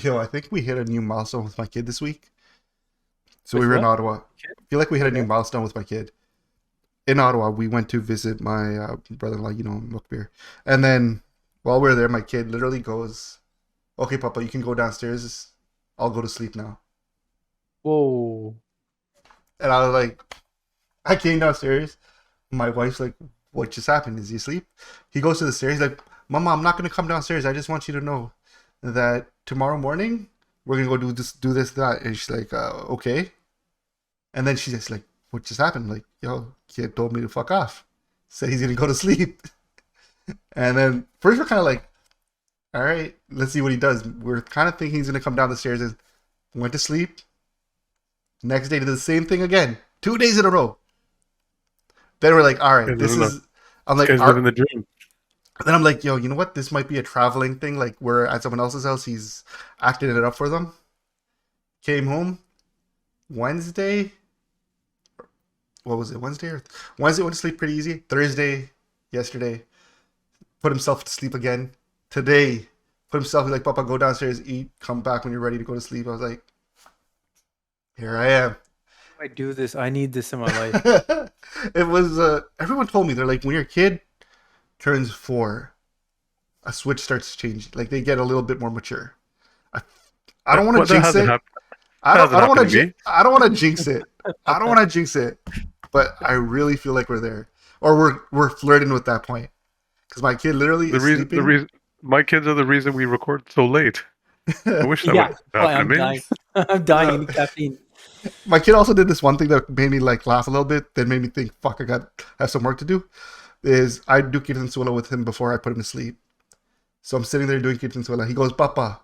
Yo, I think we hit a new milestone with my kid this week. So we With were in what? Ottawa. I feel like we hit a new Okay. milestone with my kid. In Ottawa, we went to visit my brother-in-law, Mukbir. And then while we were there, my kid literally goes, "Okay, Papa, you can go downstairs. I'll go to sleep now." Whoa. And I was like, I came downstairs. My wife's like, "What just happened? Is he asleep?" He goes to the stairs. He's like, "Mama, I'm not gonna come downstairs. I just want you to know that tomorrow morning we're gonna go do this, that." And she's like, "Okay." And then she's just like, "What just happened?" Like, yo, kid told me to fuck off. Said he's gonna go to sleep. And then first we're kind of like, all right, let's see what he does. We're kind of thinking he's gonna come down the stairs and went to sleep. Next day did the same thing again, 2 days in a row. Then we're like, all right, Guys this living the is. I'm this like, guy's living the dream. then I'm like, yo, you know what? This might be a traveling thing. Like we're at someone else's house. He's acting it up for them. Came home Wednesday. What was it? Wednesday went to sleep pretty easy. Thursday, yesterday, put himself to sleep again. Today, put himself like, Papa, go downstairs, eat, come back when you're ready to go to sleep. I was like, here I am. I do this. I need this in my life. It was everyone told me they're like when your kid turns 4, a switch starts changing. Like they get a little bit more mature. I, I don't want What to that jinx hasn't it. happened? I That don't. hasn't I don't want happened to to. me. I don't want to jinx it. I don't want to jinx it. But I really feel like we're there, or we're flirting with that point. Because my kid literally The is reason, the sleeping. reason, my kids are the reason we record so late. I wish that would Yeah. Why happen I'm to me. dying. I'm dying. I No, need caffeine. my kid also did this one thing that made me like laugh a little bit. That made me think, "Fuck, have some work to do." Is I do Kirtan with him before I put him to sleep. So I'm sitting there doing Kirtan. He goes, "Papa,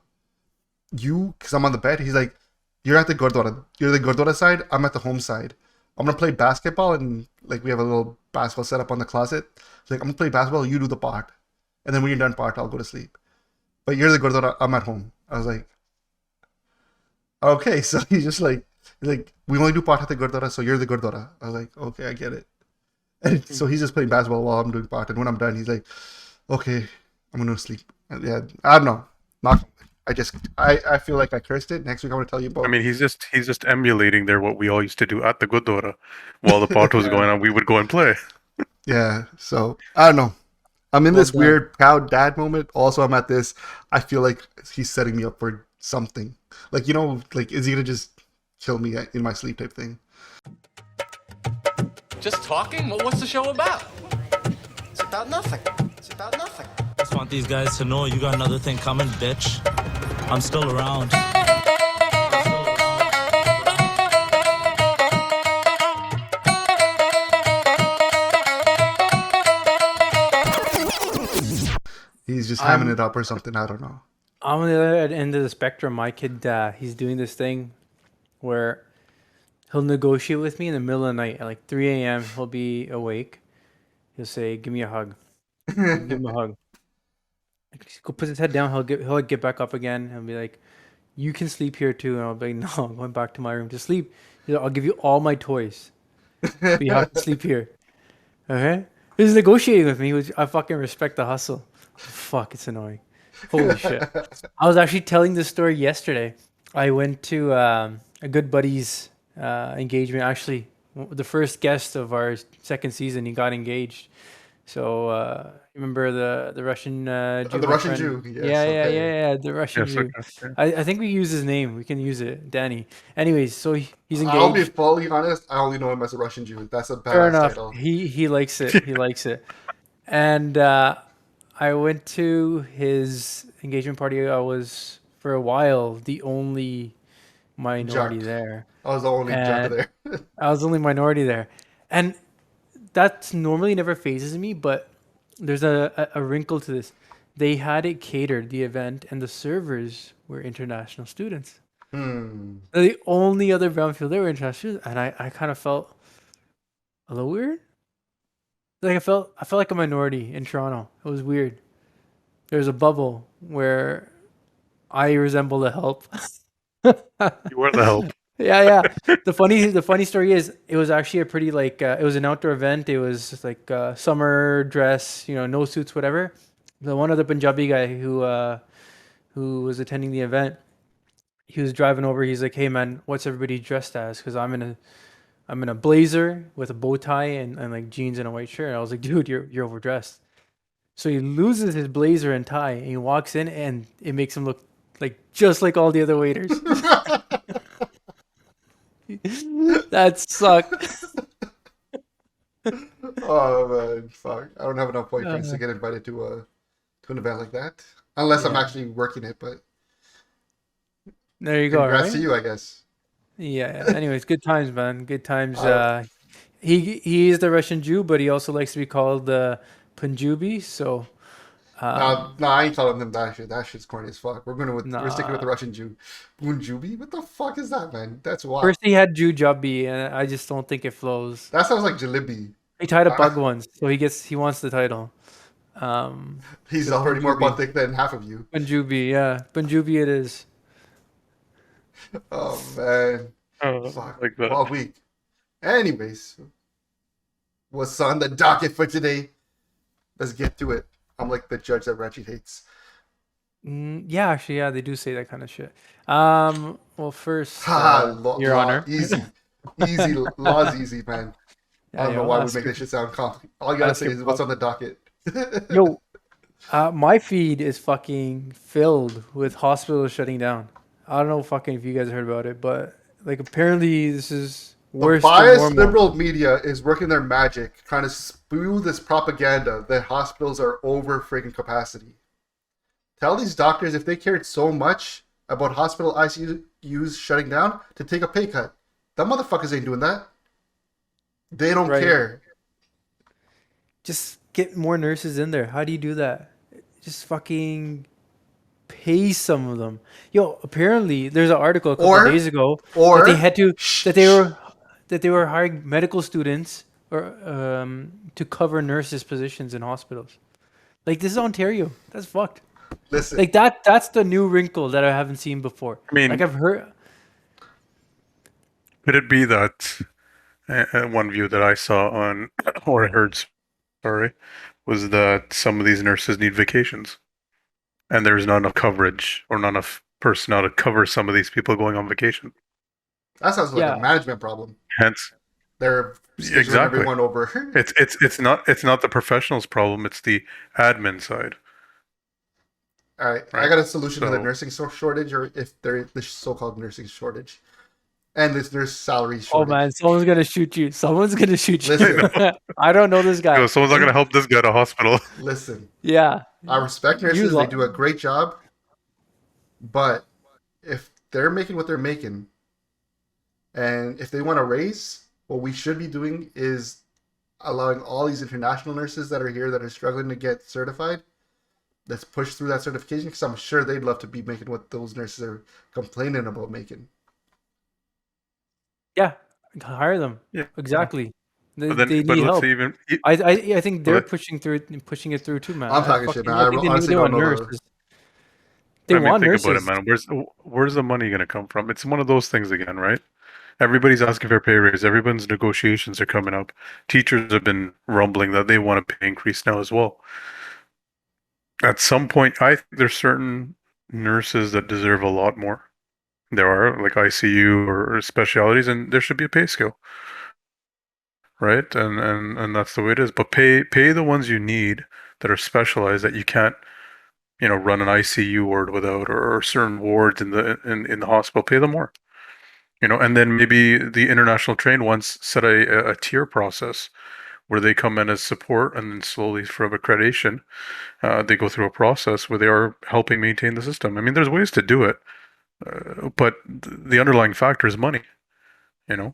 because I'm on the bed." He's like, "You're at the Gurdwara. You're the Gurdwara side. I'm at the home side. I'm gonna play basketball and like we have a little basketball set up on the closet. He's like, I'm gonna play basketball. You do the part, and then when you're done part, I'll go to sleep. But you're the Gurdwara. I'm at home." I was like, "Okay." So he's like, "We only do part at the Gurdwara, so you're the Gurdwara." I was like, "Okay, I get it." And so he's just playing basketball while I'm doing part, and when I'm done, he's like, "Okay, I'm gonna sleep." And yeah, I don't know. Not. I feel like I cursed it. Next week I'm gonna tell you I about. mean, he's just emulating there what we all used to do at the Godora. While the part was Yeah. going on, we would go and play. Yeah. So I don't know. I'm in Well this done. weird proud dad moment. Also, I'm at this. I feel like he's setting me up for something. Like like is he gonna just kill me in my sleep type thing? Just talking? Well, what's the show about? It's about nothing. It's about nothing. Just want these guys to know you got another thing coming, bitch. I'm still around. He's just hamming I'm it up or something. I don't know. I'm on the other end of the spectrum. My kid, he's doing this thing where he'll negotiate with me in the middle of the night at like 3 a.m. He'll be awake. He'll say, "Give me a hug." I'll give him a hug. He'll put his head down. He'll get back up again. He'll be like, "You can sleep here too." And I'll be like, "No, I'm going back to my room to sleep. He's like, I'll give you all my toys, but you have to sleep here." Okay? He's negotiating with me, which I fucking respect the hustle. Fuck, it's annoying. Holy shit. I was actually telling this story yesterday. I went to a good buddy's engagement. Actually, the first guest of our second season, he got engaged. So remember the Russian Jew, The my Russian friend? Jew. Yes. Yeah, yeah, yeah, Okay. yeah. The Russian Yes, Jew. okay. Yeah. I think we use his name. We can use it, Danny. Anyways, so he's I'll be engaged. fully honest. I only know him as a Russian Jew. That's a Fair badass enough. title. He likes it. He likes it. And I went to his engagement party. I was for a while the only minority Juck. there, I was the only Juck and there. I was the only minority there, and that normally never phases me. But there's a wrinkle to this. They had it catered, the event, and the servers were international students. Hmm. They're the only other brownfield they were international students, and I kind of felt a little weird. Like I felt like a minority in Toronto. It was weird. There's a bubble where I resemble the help. You were the help. Yeah, yeah. The funny story is it was actually a pretty like it was an outdoor event. It was just like summer dress, no suits, whatever. The one other Punjabi guy who was attending the event, he was driving over. He's like, "Hey man, what's everybody dressed as?" Because I'm in a blazer with a bow tie and like jeans and a white shirt. I was like, "Dude, you're overdressed." So he loses his blazer and tie, and he walks in, and it makes him look like just like all the other waiters. That sucked. Oh man, fuck! I don't have enough boyfriends to get invited to an event like that, unless I'm Yeah. actually working it. But There you go, congrats to right? you, I guess. Yeah. Anyways, good times, man. Good times. Uh, He is the Russian Jew, but he also likes to be called Punjabi. So, no, I ain't telling them that shit. That shit's corny as fuck. We're sticking with nah. the Russian Jew. Bunjubi? What the fuck is that, man? That's wild. First he had Jujabi, and I just don't think it flows. That sounds like jalebi. He tied a bug Ah, once, so he wants the title. he's So already more Punjabi, butt than half of you. Punjabi, yeah, Punjabi it is. Oh man, Oh, fuck. like that. Wild week. Anyways, what's on the docket for today? Let's get to it. I'm like the judge that Reggie hates. Yeah, actually, yeah, they do say that kind of shit. Well, first, Ha! Your Honor. Easy. Easy. Law's easy, man. I Yeah, don't know yo, why we make this shit sound complicated. All you gotta ask say your is what's pop. on the docket. Yo, my feed is fucking filled with hospitals shutting down. I don't know fucking if you guys heard about it, but like apparently this is The worse than biased normal. liberal media is working their magic, trying to spew this propaganda that hospitals are over freaking capacity. Tell these doctors if they cared so much about hospital ICUs shutting down to take a pay cut. Them motherfuckers ain't doing that. They don't Right. care. Just get more nurses in there. How do you do that? Just fucking pay some of them. Yo, apparently there's an article a couple of Or, days ago that they or, had to shh, that they shh. were that they were hiring medical students or to cover nurses positions in hospitals. Like this is Ontario. That's fucked. Listen. Like that's the new wrinkle that I haven't seen before. I mean, Like I've heard could it be that one view that I saw on, or I heard, sorry, was that some of these nurses need vacations, and there's not enough coverage or not enough personnel to cover some of these people going on vacation. That sounds like a yeah. management problem. Hence, They're scheduling exactly. everyone over. It's not the professionals' problem. It's the admin side. All right, I Right. got a solution to the So nursing shortage, or if there is the so-called nursing shortage, and this nurse salary Oh shortage. man, someone's gonna shoot you. Someone's gonna shoot you. Listen. I don't know this guy. someone's not going to help this guy to hospital. Listen, Yeah. I respect You nurses; they lo- do a great job. But if they're making what they're making, and if they want to raise, what we should be doing is allowing all these international nurses that are here that are struggling to get certified. Let's push through that certification because I'm sure they'd love to be making what those nurses are complaining about making. Yeah, hire them. Yeah. Exactly. They, But then, they but need let's help. say even I think they're let- pushing it through too, man. I'm talking shit, man. I I think honestly they don't want know the. nurses. They I mean, want think nurses. about it, man. Where's the money going to come from? It's one of those things again, right? Everybody's asking for a pay raise. Everyone's negotiations are coming up. Teachers have been rumbling that they want a pay increase now as well. At some point, I think there's certain nurses that deserve a lot more. There are like ICU or specialties, and there should be a pay scale, right? And that's the way it is. But pay the ones you need that are specialized that you can't, run an ICU ward without, or certain wards in the hospital. Pay them more. And then maybe the international trained ones set a tier process where they come in as support, and then slowly from accreditation, they go through a process where they are helping maintain the system. I mean, there's ways to do it, but the underlying factor is money.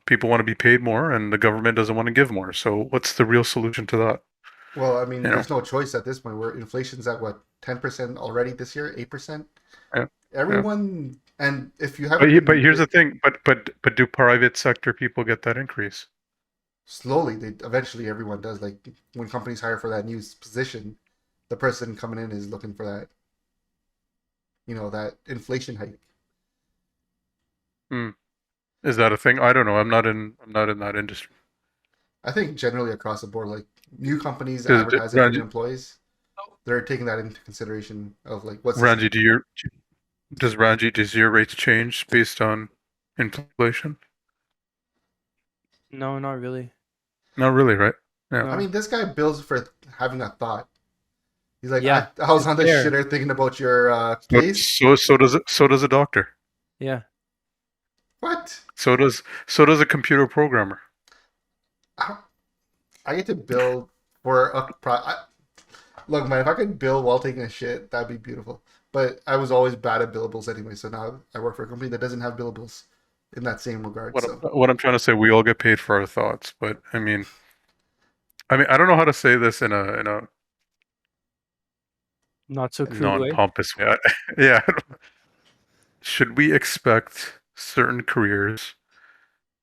People want to be paid more, and the government doesn't want to give more. So, what's the real solution to that? Well, I mean, You know, there's no choice at this point. Where inflation's at what 10% already this year, 8%. yeah, yeah. Everyone, and if you But, haven't but been here's the thing. But do private sector people get that increase? slowly, they eventually everyone does. Like when companies hire for that new position, the person coming in is looking for that, that inflation hike. Hmm. Is that a thing? I don't know. I'm not in that industry. I think generally across the board, like new companies Does advertising for new employees, they're taking that into consideration of like what's Ranji, Does your rates change based on inflation? No, not really. Not really, right? Yeah. No. I mean, this guy bills for having a thought. He's like, Yeah, I was it's on the there. shitter thinking about your So, case. so does a doctor. Yeah. What? So does a computer programmer. I get to bill for look, man, if I could bill while taking a shit, that'd be beautiful. But I was always bad at billables anyway, so now I work for a company that doesn't have billables in that same regard. So What I'm trying to say, we all get paid for our thoughts, but I mean, I don't know how to say this in a Not so crude way. non-pompous way. Yeah. Should we expect certain careers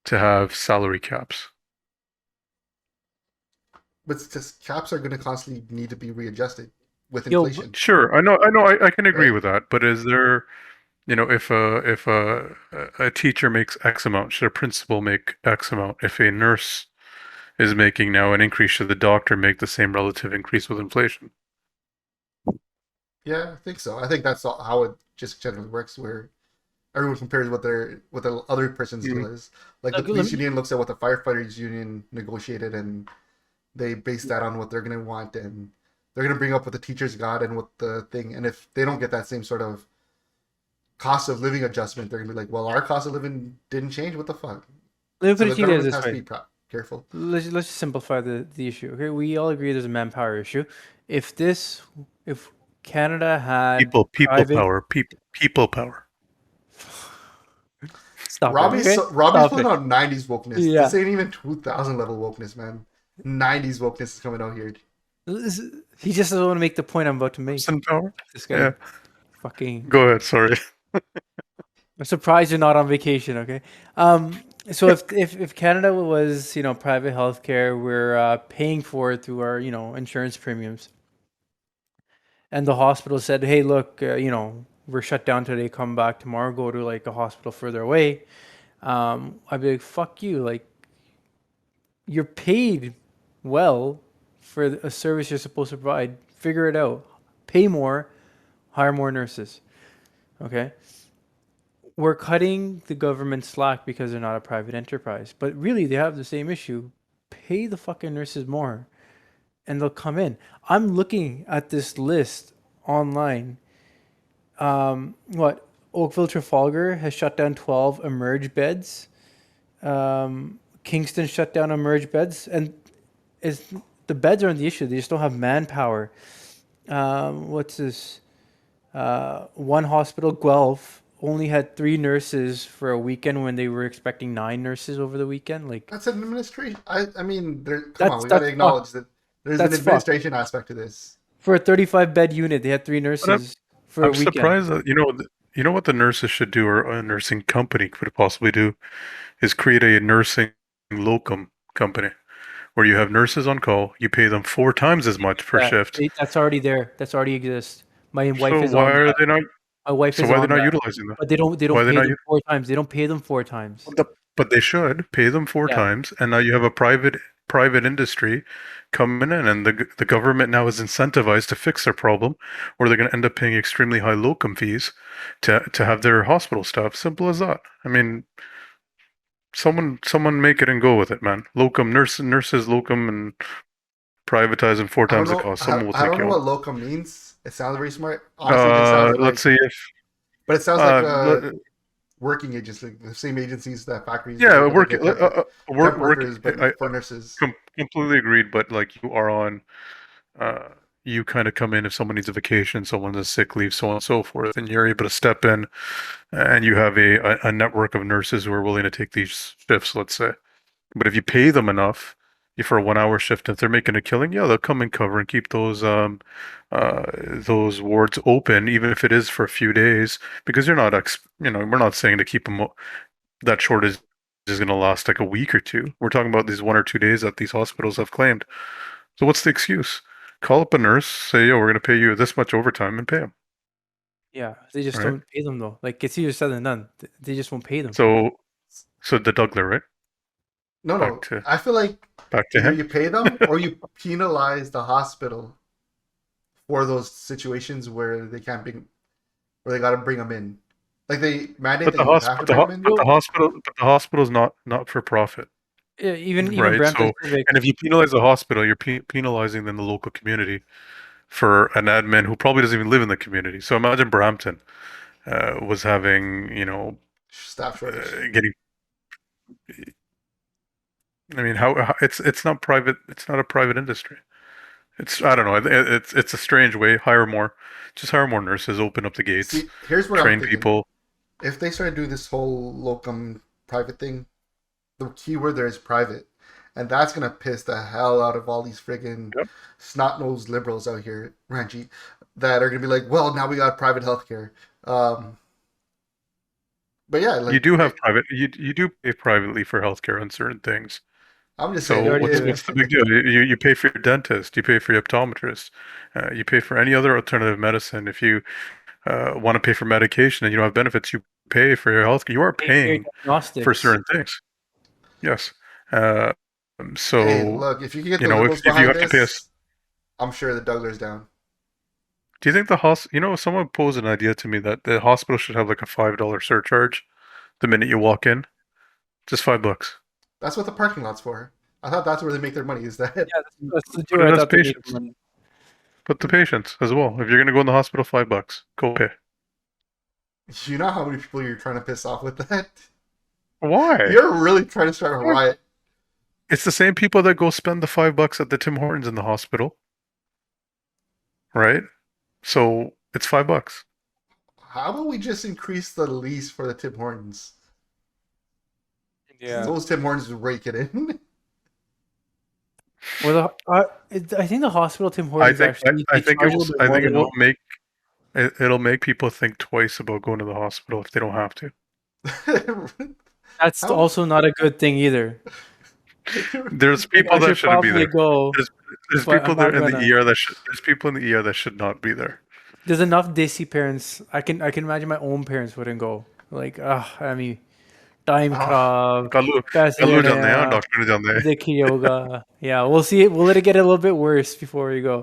to have salary caps? but it's just caps are going to constantly need to be readjusted with Yo, inflation. Sure, I can agree Right. with that. But is there, if a teacher makes X amount, should a principal make X amount? If a nurse is making now an increase, should the doctor make the same relative increase with inflation? Yeah, I think so. I think that's how it just generally works, where everyone compares what the other person's deal is. Like the Look, let police me- union looks at what the firefighters union negotiated, and they base that on what they're going to want, and they're going to bring up what the teachers got and what the thing. And if they don't get that same sort of cost of living adjustment, they're going to be like, "Well, our cost of living didn't change. What the fuck?" Let me So put the it to you guys government this has to way. be careful. Let's just simplify the issue. Okay, we all agree there's a manpower issue. If Canada had People private, power, people power. stop it, okay? Robbie's Stop pulling it. out '90s wokeness. Yeah. This ain't even 2000 level wokeness, man. '90s wokeness is coming out here. He just doesn't want to make the point I'm about to make. Person power. This guy, Yeah. fucking. Go ahead. Sorry. I'm surprised you're not on vacation. Okay. So if Canada was private healthcare, we're paying for it through our insurance premiums, and the hospital said, hey, look, we're shut down today. Come back tomorrow. Go to like a hospital further away. I'd be like, fuck you. Like, you're paid well for a service you're supposed to provide. Figure it out. Pay more. Hire more nurses. Okay. We're cutting the government slack because they're not a private enterprise. But really, they have the same issue. Pay the fucking nurses more and they'll come in. I'm looking at this list online. Oakville Trafalgar has shut down 12 emerge beds. Kingston shut down emerge beds, and the beds aren't the issue. They just don't have manpower. What's this? One hospital, Guelph, only had 3 nurses for a weekend when they were expecting 9 nurses over the weekend. Like, That's an administration. I mean, come That's- on, we got to that's acknowledge that there's an That's administration aspect to this. for a 35 bed unit, they had 3 nurses for a I'm weekend. surprised that you know what the nurses should do, or a nursing company could possibly do, is create a nursing locum company where you have nurses on call. You pay them 4 times as much per Yeah, shift. that's already there. That's already exists. My wife So is why on are that. they not? My wife So is why are on they not that. utilizing that? But they don't Why are they pay not them 4 times. They don't pay them 4 times. But they should pay them 4 Yeah. times, and now you have a private industry coming in, and the government now is incentivized to fix their problem, or they're going to end up paying extremely high locum fees to have their hospital staff. Simple as that. I mean, someone make it and go with it, man. Locum nurses locum and privatize them 4 I don't times the know. cost. Someone will I take don't know you what on. locum means. It sounds very smart. Honestly, it just sounds like. Let's see if But it sounds like let- working agents, like the same agencies that factories. yeah, use, but work they get temp work workers, but for nurses. completely agreed. But like you are on. You kind of come in if someone needs a vacation, someone's a sick leave, so on and so forth, and you're able to step in, and you have a network of nurses who are willing to take these shifts, let's say. But if you pay them enough for a 1 hour shift, if they're making a killing, yeah, they'll come and cover and keep those wards open, even if it is for a few days, because you're not we're not saying to keep them that shortage is going to last like a week or two. We're talking about these 1 or 2 days that these hospitals have claimed. So what's the excuse? Call up a nurse, say, yo, we're going to pay you this much overtime, and pay them. Yeah, they just Right. don't pay them though. Like, it's easier said than done. They just won't pay them. So the Douglas, right? No, Back to- I feel like Back to either him. you pay them or you penalize the hospital for those situations where they can't where they got to bring them in. Like they mandate But that the you have to bring them in. but the hospital's not for profit, Yeah, even right? Brampton So, Civic. and if you penalize the hospital, you're penalizing then the local community for an admin who probably doesn't even live in the community. So imagine Brampton was having, Staff shortage. getting. I mean, how it's not private. It's not a private industry. It's I don't know. It's a strange way. Just hire more nurses. Open up the gates. See, here's what I'm Train thinking. people. If they started doing this whole locum private thing, the key word there is private. And that's going to piss the hell out of all these friggin' Yep. snot-nosed liberals out here, Ranji, that are going to be like, well, now we got private healthcare. But yeah, like, You do have private. You do pay privately for healthcare on certain things. I'm just So saying. already do. what's the big deal? You pay for your dentist. You pay for your optometrist. You pay for any other alternative medicine. If you want to pay for medication and you don't have benefits, you pay for your health. You are paying for Diagnostics. certain things. Yes. So Hey, look, if you can get the if liberals you behind have to pay this, I'm sure the Douglas down. do you think someone posed an idea to me that the hospital should have like a $5 surcharge the minute you walk in, just $5. That's what the parking lot's for. I thought that's where they make their money. Is that? Yeah, that's the But where it I has thought they made patients. money. But the patients as well. If you're gonna go in the hospital, $5, go pay. You know how many people you're trying to piss off with that? Why? You're really trying to start a riot. It's the same people that go spend the $5 at the Tim Hortons in the hospital, right? So it's $5. How about we just increase the lease for the Tim Hortons? Yeah. Those Tim Hortons rake it in. Well, I think the hospital Tim Hortons actually I they think charge a little bit I more think than normal. it'll make people think twice about going to the hospital if they don't have to. That's How- also not a good thing either. There's people I that should shouldn't be probably there. go. There's But people I'm there not in the gonna. ER there's people in the ER that should not be there. There's enough Desi parents. I can imagine my own parents wouldn't go. Like, I mean, time crab, Kalu ਜਾਂਦੇ ਆ doctor ਨੇ ਜਾਂਦੇ Deki yoga. Yeah, we'll see it. We'll let it get a little bit worse before we go.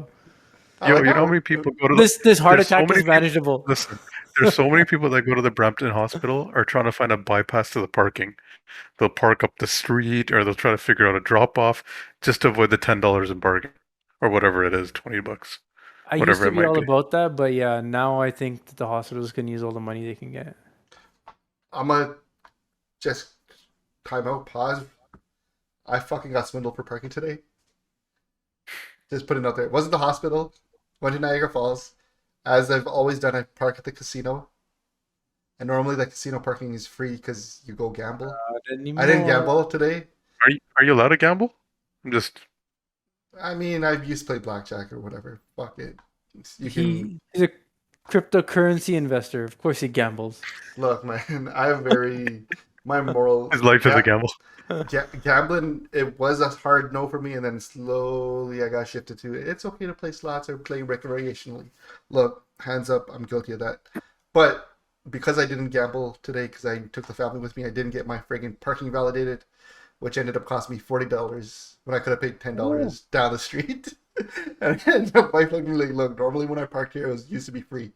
I Yo, like you know how how- many people go to This heart there's so attack many is manageable. Listen, there's so many people that go to the Brampton Hospital are trying to find a bypass to the parking. They'll park up the street or they'll try to figure out a drop off just to avoid the $10 in parking or whatever it is, $20. I used Whatever to it be might all be. about that, but yeah, now I think that the hospitals can use all the money they can get. I'm gonna just time out, pause. I fucking got swindled for parking today. Just putting it out there. It wasn't the hospital. Went to Niagara Falls. As I've always done, I park at the casino. And normally the casino parking is free because you go gamble. I didn't gamble today. Are you allowed to gamble? I'm just I mean, I used to play blackjack or whatever. Fuck it. You can He's a cryptocurrency investor. Of course, he gambles. look, man. I have my moral. his life is a gamble. Gambling, it was a hard no for me, and then slowly I got shifted to it's okay to play slots or play recreationally. Look, hands up, I'm guilty of that. But because I didn't gamble today, because I took the family with me, I didn't get my friggin' parking validated, which ended up costing me $40 when I could have paid $10 down the street. And then my wife looked at me like, look, normally when I parked here, it used to be free.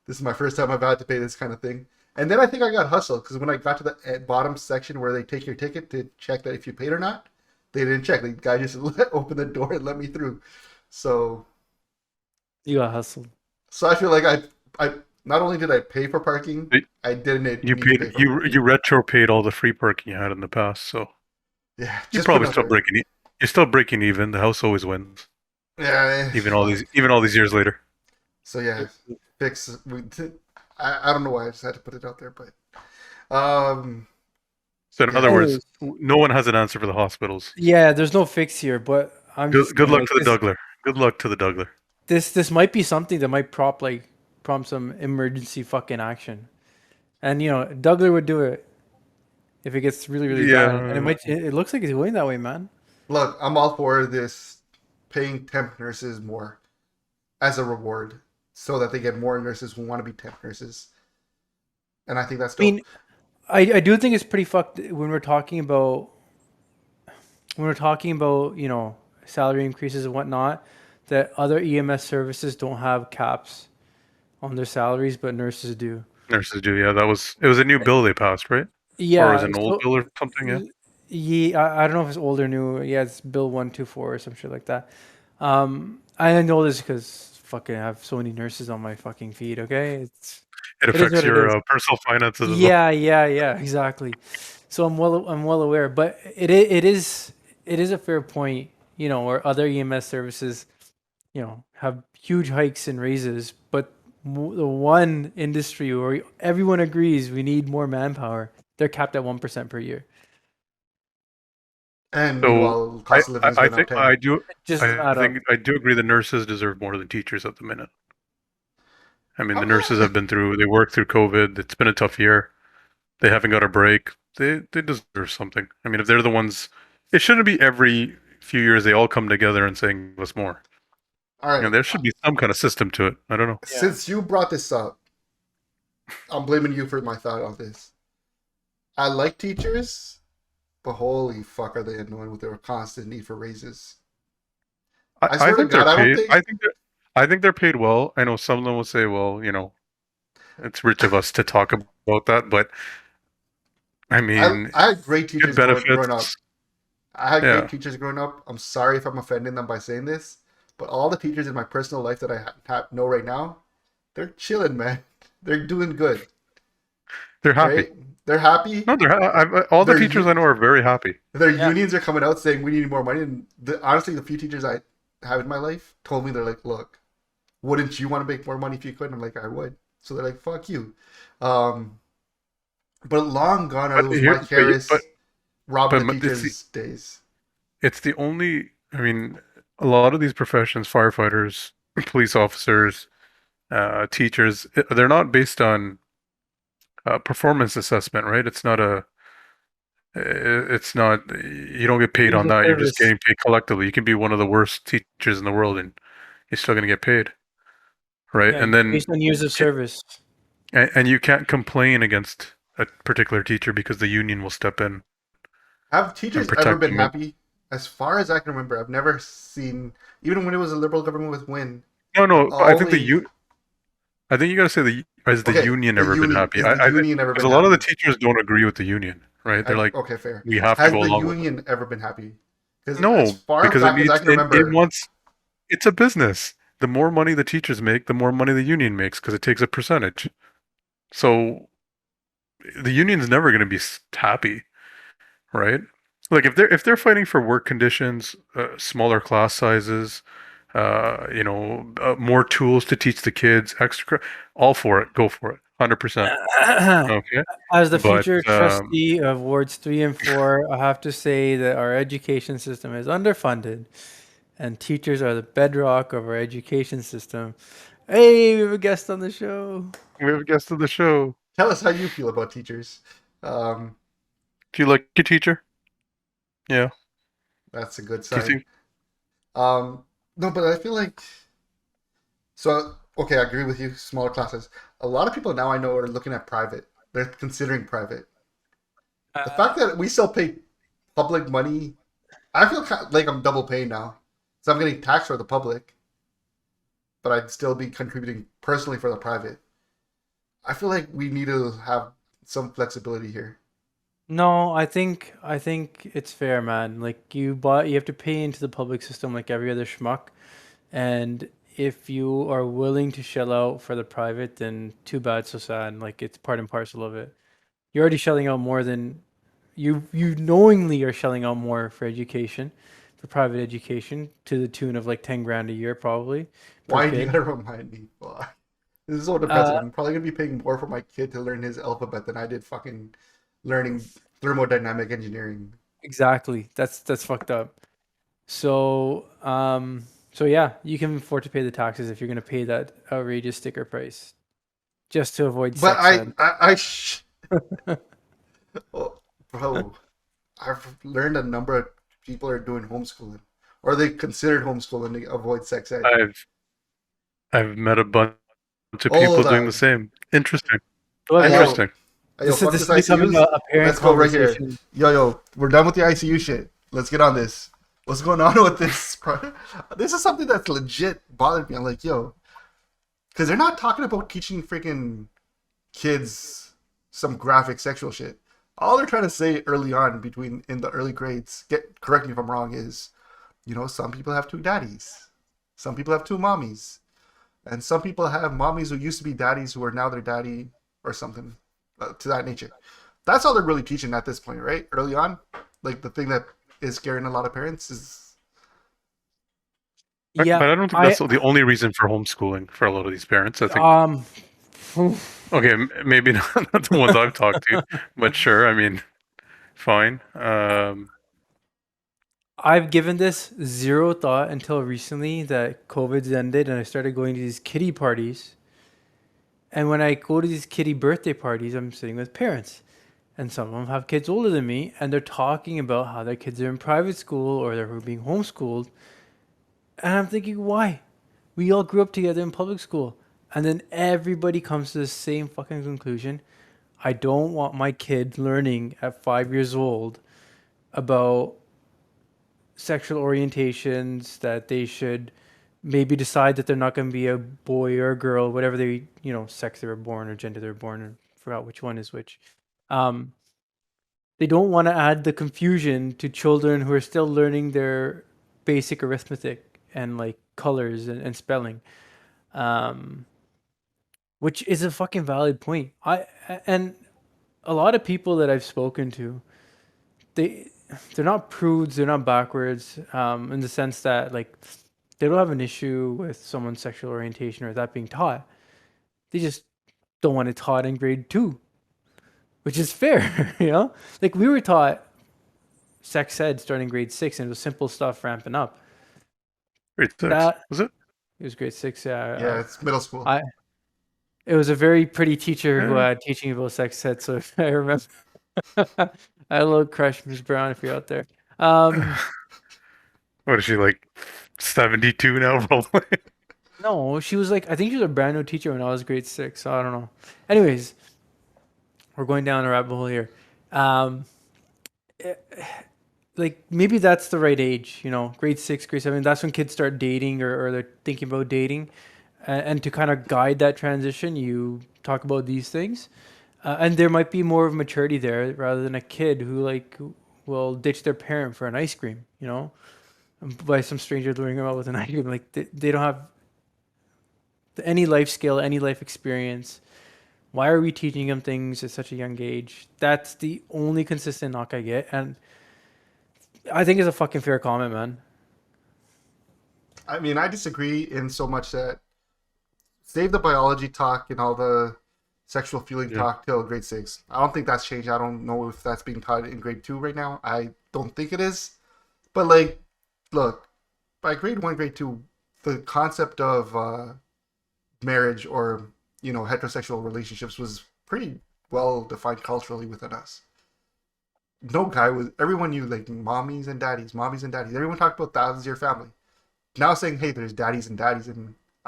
This is my first time I've had to pay this kind of thing. And then I think I got hustled because when I got to the bottom section where they take your ticket to check that if you paid or not, they didn't check. The guy just opened the door and let me through. So You got hustled. I feel like I not only did I pay for parking, I didn't. You paid you retro paid all the free parking you had in the past, so Yeah, you're probably still breaking. You're still breaking even. The house always wins. Yeah, Even all these years later. So yeah, fix. I don't know why I just had to put it out there, but So in other words, no one has an answer for the hospitals. Yeah, there's no fix here, but I'm just Good luck like, to the Dougler. Good luck to the Dougler. This might be something that might prompt some emergency fucking action, and Dougler would do it if it gets really really bad, and it looks like it's going that way, man. look, I'm all for this paying temp nurses more as a reward so that they get more nurses who want to be temp nurses. And I think that's dope. I mean, I do think it's pretty fucked when we're talking about salary increases and whatnot, that other EMS services don't have caps on their salaries, but nurses do. Nurses do, yeah. It was a new bill they passed, right? Or was Yeah. it an old So bill or something? Yeah. yeah, I don't know if it's old or new. Yeah, it's Bill 124 or some shit like that. I know this because fucking I have so many nurses on my fucking feed. Okay, It it is affects what it your is. personal finances as well. Yeah, exactly. So I'm well aware, but it is a fair point, where other EMS services, have huge hikes and raises, but the one industry where everyone agrees we need more manpower, they're capped at 1% per year. And So meanwhile, cost of living's I going up think 10. It just doesn't add up. I do agree that nurses deserve more than teachers at the minute. I mean, the I'm nurses not, have they worked through COVID. It's been a tough year. They haven't got a break. They deserve something. I mean, if they're the ones, it shouldn't be every few years they all come together and saying give us more. all right. There should be some kind of system to it. I don't know. Since you brought this up, I'm blaming you for my thought on this. I like teachers, but holy fuck, are they annoying with their constant need for raises? I swear I to think God, they're I don't paid. think. I think they're paid well. I know some of them will say, well, it's rich of us to talk about that, but I mean, I had great good teachers growing up. benefits. I had great Yeah. teachers growing up. I'm sorry if I'm offending them by saying this, but all the teachers in my personal life that I know right now, they're chilling, man. They're doing good, They're happy. right? They're happy. No, all the They're teachers I know are very happy. Their Yeah. unions are coming out saying we need more money. And honestly, the few teachers I have in my life told me, they're like, look, wouldn't you want to make more money if you could? And I'm like, I would. So they're like, fuck you. But long gone are But those here, Mike Harris, but robbing but the it's teachers days. it's the only. I mean, a lot of these professions, firefighters, police officers, teachers, they're not based on performance assessment, right? It's not a. It's not. You don't get paid Years on of that. You're just service. getting paid collectively. You can be one of the worst teachers in the world, and you're still going to get paid, right? Yeah, And then based on years of service. and you can't complain against a particular teacher because the union will step in Have and teachers ever protect been them. happy? As far as I can remember, I've never seen, even when it was a liberal government with Win, No. I think only I think you got to say has the okay. union The ever been union happy? is the I think union ever because been a lot of the happy? teachers don't agree with the union, right? They're like, Okay, fair. we have to Has go the along with it. union ever been happy? Because as No, far because back as I can it remember, wants. It's a business. The more money the teachers make, the more money the union makes because it takes a percentage. So the union's never going to be happy, right? Like if they're fighting for work conditions, smaller class sizes, more tools to teach the kids, extra, all for it, go for it, 100%. Okay, As the but future trustee of wards 3 and 4, I have to say that our education system is underfunded, and teachers are the bedrock of our education system. Hey, we have a guest on the show. we have a guest of the show. tell us how you feel about teachers. Um, Do you like your teacher? Yeah. that's a good Do you sign. think? No, but I feel like so. Okay, I agree with you. Smaller classes. A lot of people now I know are looking at private. They're considering private. The fact that we still pay public money, I feel like I'm double paying now. So I'm getting taxed for the public, but I'd still be contributing personally for the private. I feel like we need to have some flexibility here. No, I think it's fair, man. Like you have to pay into the public system like every other schmuck, and if you are willing to shell out for the private, then too bad, so sad. Like it's part and parcel of it. You're already shelling out more than you knowingly are shelling out more for education, for private education, to the tune of like 10 grand a year probably per Why do you kid. gotta remind me? Fuck. This is so depressing. Uh, I'm probably gonna be paying more for my kid to learn his alphabet than I did fucking learning thermodynamic engineering. exactly. That's fucked up. So yeah, you can afford to pay the taxes if you're gonna pay that outrageous sticker price just to avoid But sex ed. oh, bro, I've learned a number of people are doing homeschooling, or they considered homeschooling to avoid sex ed. I've met a bunch of people Hold doing the on. same. Interesting. Well, Hey, yeah, yo, Interesting. hey, yo, fuck this this is becoming ICUs. a parent Let's go right here. conversation. Yo, we're done with the ICU shit. Let's get on this. What's going on with this? This is something that's legit bothered me. I'm like, yo, Because they're not talking about teaching freaking kids some graphic sexual shit. All they're trying to say early on, between in the early grades, correct me if I'm wrong, is, some people have two daddies, some people have two mommies, and some people have mommies who used to be daddies who are now their daddy or something to that nature. That's all they're really teaching at this point, right? Early on, like the thing that is scaring a lot of parents is. But Yeah, I don't think that's the only reason for homeschooling for a lot of these parents. I think, okay, maybe not the ones I've talked to, but sure. I mean, fine. I've given this zero thought until recently that COVID's ended and I started going to these kiddie parties. And when I go to these kiddie birthday parties, I'm sitting with parents. And some of them have kids older than me, and they're talking about how their kids are in private school or they're being homeschooled. And I'm thinking, why? We all grew up together in public school. And then everybody comes to the same fucking conclusion. I don't want my kid learning at 5 years old about sexual orientations, that they should maybe decide that they're not going to be a boy or a girl, whatever they, sex they were born or gender they were born, and forgot which one is which. They don't want to add the confusion to children who are still learning their basic arithmetic and like colors and spelling, which is a fucking valid point. And a lot of people that I've spoken to, they're not prudes, they're not backwards, in the sense that like they don't have an issue with someone's sexual orientation or that being taught. They just don't want it taught in grade 2, which is fair, Like we were taught sex ed starting grade 6, and it was simple stuff ramping up. Grade 6, was it? It was grade 6, yeah. Yeah, it's middle school. It was a very pretty teacher who had teaching about sex ed, so if I remember. I had a little crush, Ms. Brown, if you're out there. What is she, like 72 now, probably? No, she was like, I think she was a brand new teacher when I was grade 6, so I don't know. Anyways, we're going down a rabbit hole here. Like maybe that's the right age, grade 6, grade 7. That's when kids start dating or they're thinking about dating. And to kind of guide that transition, you talk about these things. And there might be more of maturity there rather than a kid who like will ditch their parent for an ice cream, by some stranger luring them out with an ice cream. Like they don't have any life skill, any life experience. Why are we teaching them things at such a young age? That's the only consistent knock I get. And I think it's a fucking fair comment, man. I mean, I disagree in so much that save the biology talk and all the sexual feeling talk till grade 6. I don't think that's changed. I don't know if that's being taught in grade 2 right now. I don't think it is. But like, look, by grade 1, grade 2, the concept of marriage or heterosexual relationships was pretty well defined culturally within us. No guy was, everyone knew like mommies and daddies. Everyone talked about that as your family. Now saying, hey, there's daddies, and I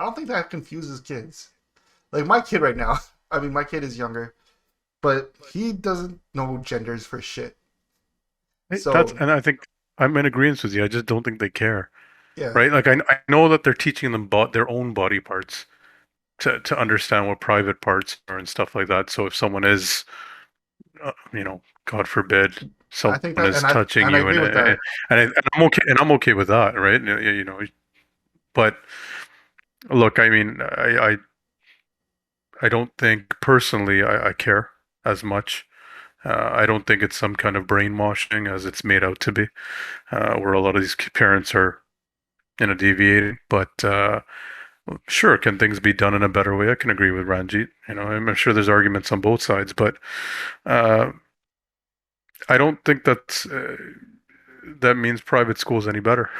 don't think that confuses kids. Like my kid right now, I mean, my kid is younger, but he doesn't know genders for shit. So, and I think I'm in agreement with you. I just don't think they care. Yeah. Right? Like I know that they're teaching them their own body parts to understand what private parts are and stuff like that. So if someone is, God forbid, someone is touching you, and I'm okay with that, right? But look, I mean, I don't think personally I care as much. I don't think it's some kind of brainwashing as it's made out to be, where a lot of these parents are, deviating. But sure, can things be done in a better way? I can agree with Ranjit. I'm sure there's arguments on both sides, but I don't think that means private school is any better.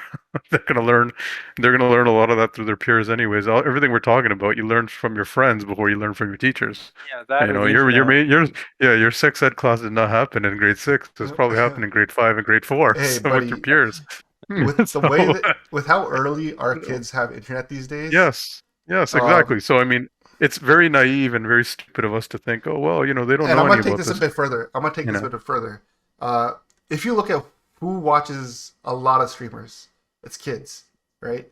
They're gonna learn a lot of that through their peers, anyways. Everything we're talking about, you learn from your friends before you learn from your teachers. Yeah, that your sex ed class did not happen in grade 6. It's probably happened in grade 5 and grade 4 Hey, with buddy, your peers. With the way with how early our kids have internet these days. Yes, exactly. So I mean, it's very naive and very stupid of us to think, oh well, they don't know any about this. And I'm gonna take this a bit further. If you look at who watches a lot of streamers, it's kids, right?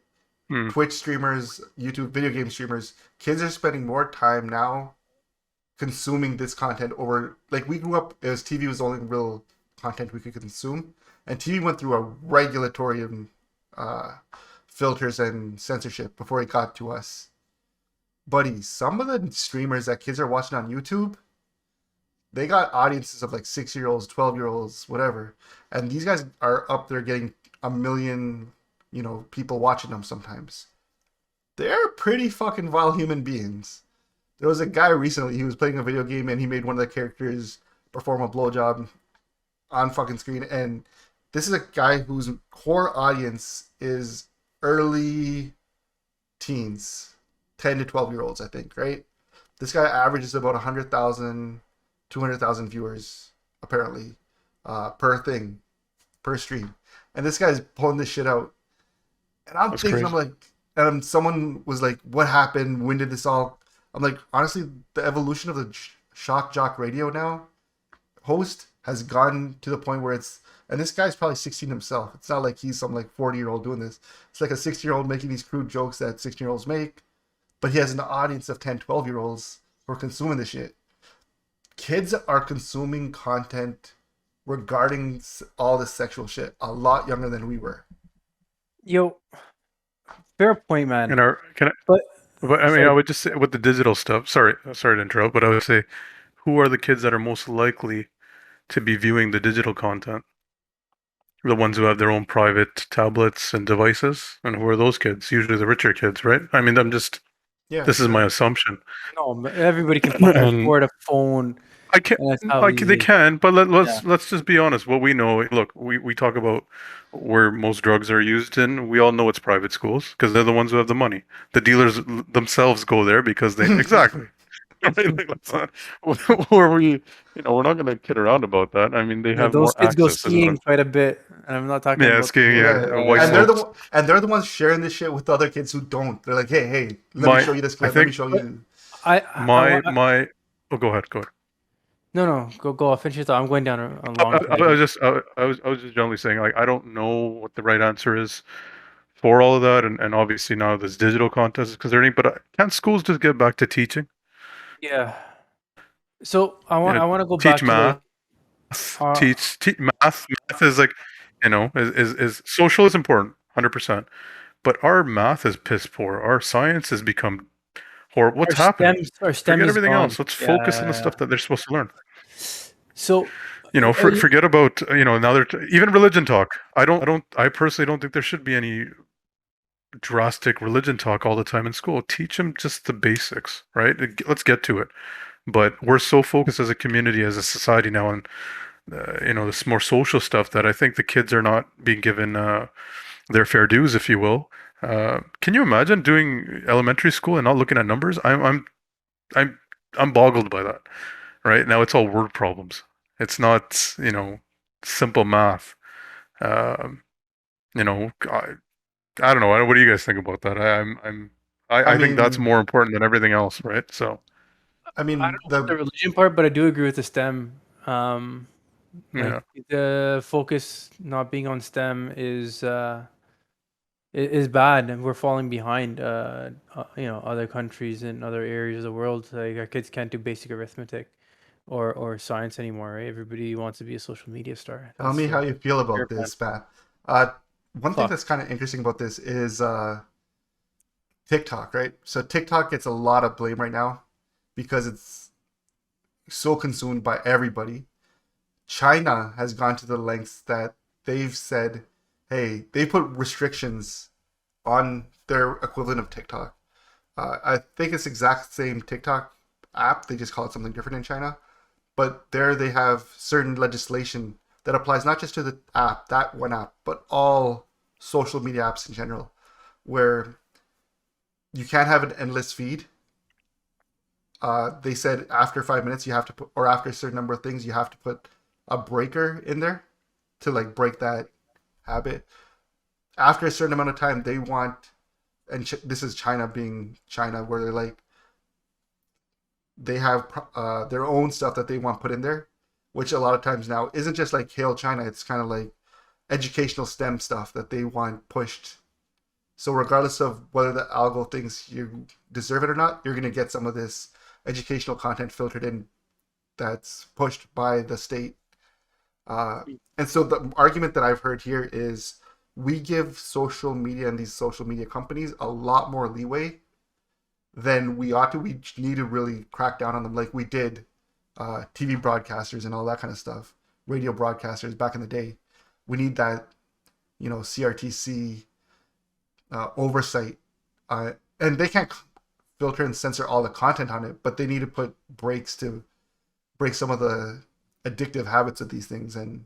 Twitch streamers, YouTube video game streamers, kids are spending more time now consuming this content over, like, we grew up as TV was the only real content we could consume, and TV went through a regulatory filters and censorship before it got to us. Buddy, some of the streamers that kids are watching on YouTube, they got audiences of like 6-year-olds, 12-year-olds, whatever, and these guys are up there getting 1 million, people watching them sometimes. They're pretty fucking vile human beings. There was a guy recently, he was playing a video game and he made one of the characters perform a blowjob on fucking screen, and this is a guy whose core audience is early teens, 10 to 12-year-olds, I think, right? This guy averages about 100,000, 200,000 viewers, apparently, per stream. And this guy's pulling this shit out. And That's crazy. I'm like, someone was like, what happened? When did this all... I'm like, honestly, the evolution of the shock jock radio now host has gone to the point where it's... And this guy's probably 16 himself. It's not like he's some like 40-year-old doing this. It's like a 16-year-old making these crude jokes that 16-year-olds make. But he has an audience of 10, 12-year-olds who are consuming this shit. Kids are consuming content regarding all this sexual shit a lot younger than we were. Yo, fair point, man. But I mean, I would just say with the digital stuff. Sorry to interrupt, but I would say, who are the kids that are most likely to be viewing the digital content? The ones who have their own private tablets and devices, and who are those kids? Usually the richer kids, right? I mean, this is my assumption. No, everybody can afford a phone. They can, but let's just be honest. What we know, look, we talk about where most drugs are used in. We all know it's private schools because they're the ones who have the money. The dealers themselves go there because they exactly. Who are we? We're not going to kid around about that. I mean, they have those more kids go access. skiing quite a bit, and I'm not talking about skiing. And they're the ones sharing this shit with the other kids who don't. They're like, hey, let me show you this clip. Let me show you. Go ahead. No, go. Finish your thought. I'm going down a long. I was just generally saying, like, I don't know what the right answer is for all of that, and obviously now this digital content is concerning. But can't schools just get back to teaching? Yeah. So I want to go back to math. Teach math. Math is like, is social is important, 100%. But our math is piss poor. Our science has become horrible. What's happening? Forget everything else. Let's focus on the stuff that they're supposed to learn. So, forget about now they're even religion talk. I personally don't think there should be any drastic religion talk all the time in school. Teach them just the basics, right? Let's get to it. But we're so focused as a community, as a society now on this more social stuff that I think the kids are not being given their fair dues, if you will. Can you imagine doing elementary school and not looking at numbers? I'm boggled by that. Right now, it's all word problems. It's not simple math. I don't know. What do you guys think about that? I think that's more important than everything else, right? So, I mean, I don't know the religion part, but I do agree with the STEM. The focus not being on STEM is bad, and we're falling behind. Other countries and other areas of the world. Like, our kids can't do basic arithmetic or science anymore, right? Everybody wants to be a social media star. Tell me how you feel about this, Pat. One thing that's kind of interesting about this is TikTok, right? So TikTok gets a lot of blame right now because it's so consumed by everybody. China has gone to the lengths that they've said, hey, they put restrictions on their equivalent of TikTok. I think it's the exact same TikTok app. They just call it something different in China. But there they have certain legislation that applies not just to the app, that one app, but all social media apps in general, where you can't have an endless feed. They said after 5 minutes you have to put, or after a certain number of things, you have to put a breaker in there to like break that habit. After a certain amount of time, they want, and this is China being China, where they're like, they have their own stuff that they want put in there, which a lot of times now isn't just like Hail China. It's kind of like educational STEM stuff that they want pushed So regardless of whether the algo thinks you deserve it or not, you're gonna get some of this educational content filtered in that's pushed by the state. And so the argument that I've heard here is we give social media and these social media companies a lot more leeway than we ought to. We need to really crack down on them like we did TV broadcasters and all that kind of stuff, radio broadcasters back in the day. We need that, CRTC oversight. And they can't filter and censor all the content on it, but they need to put breaks to break some of the addictive habits of these things and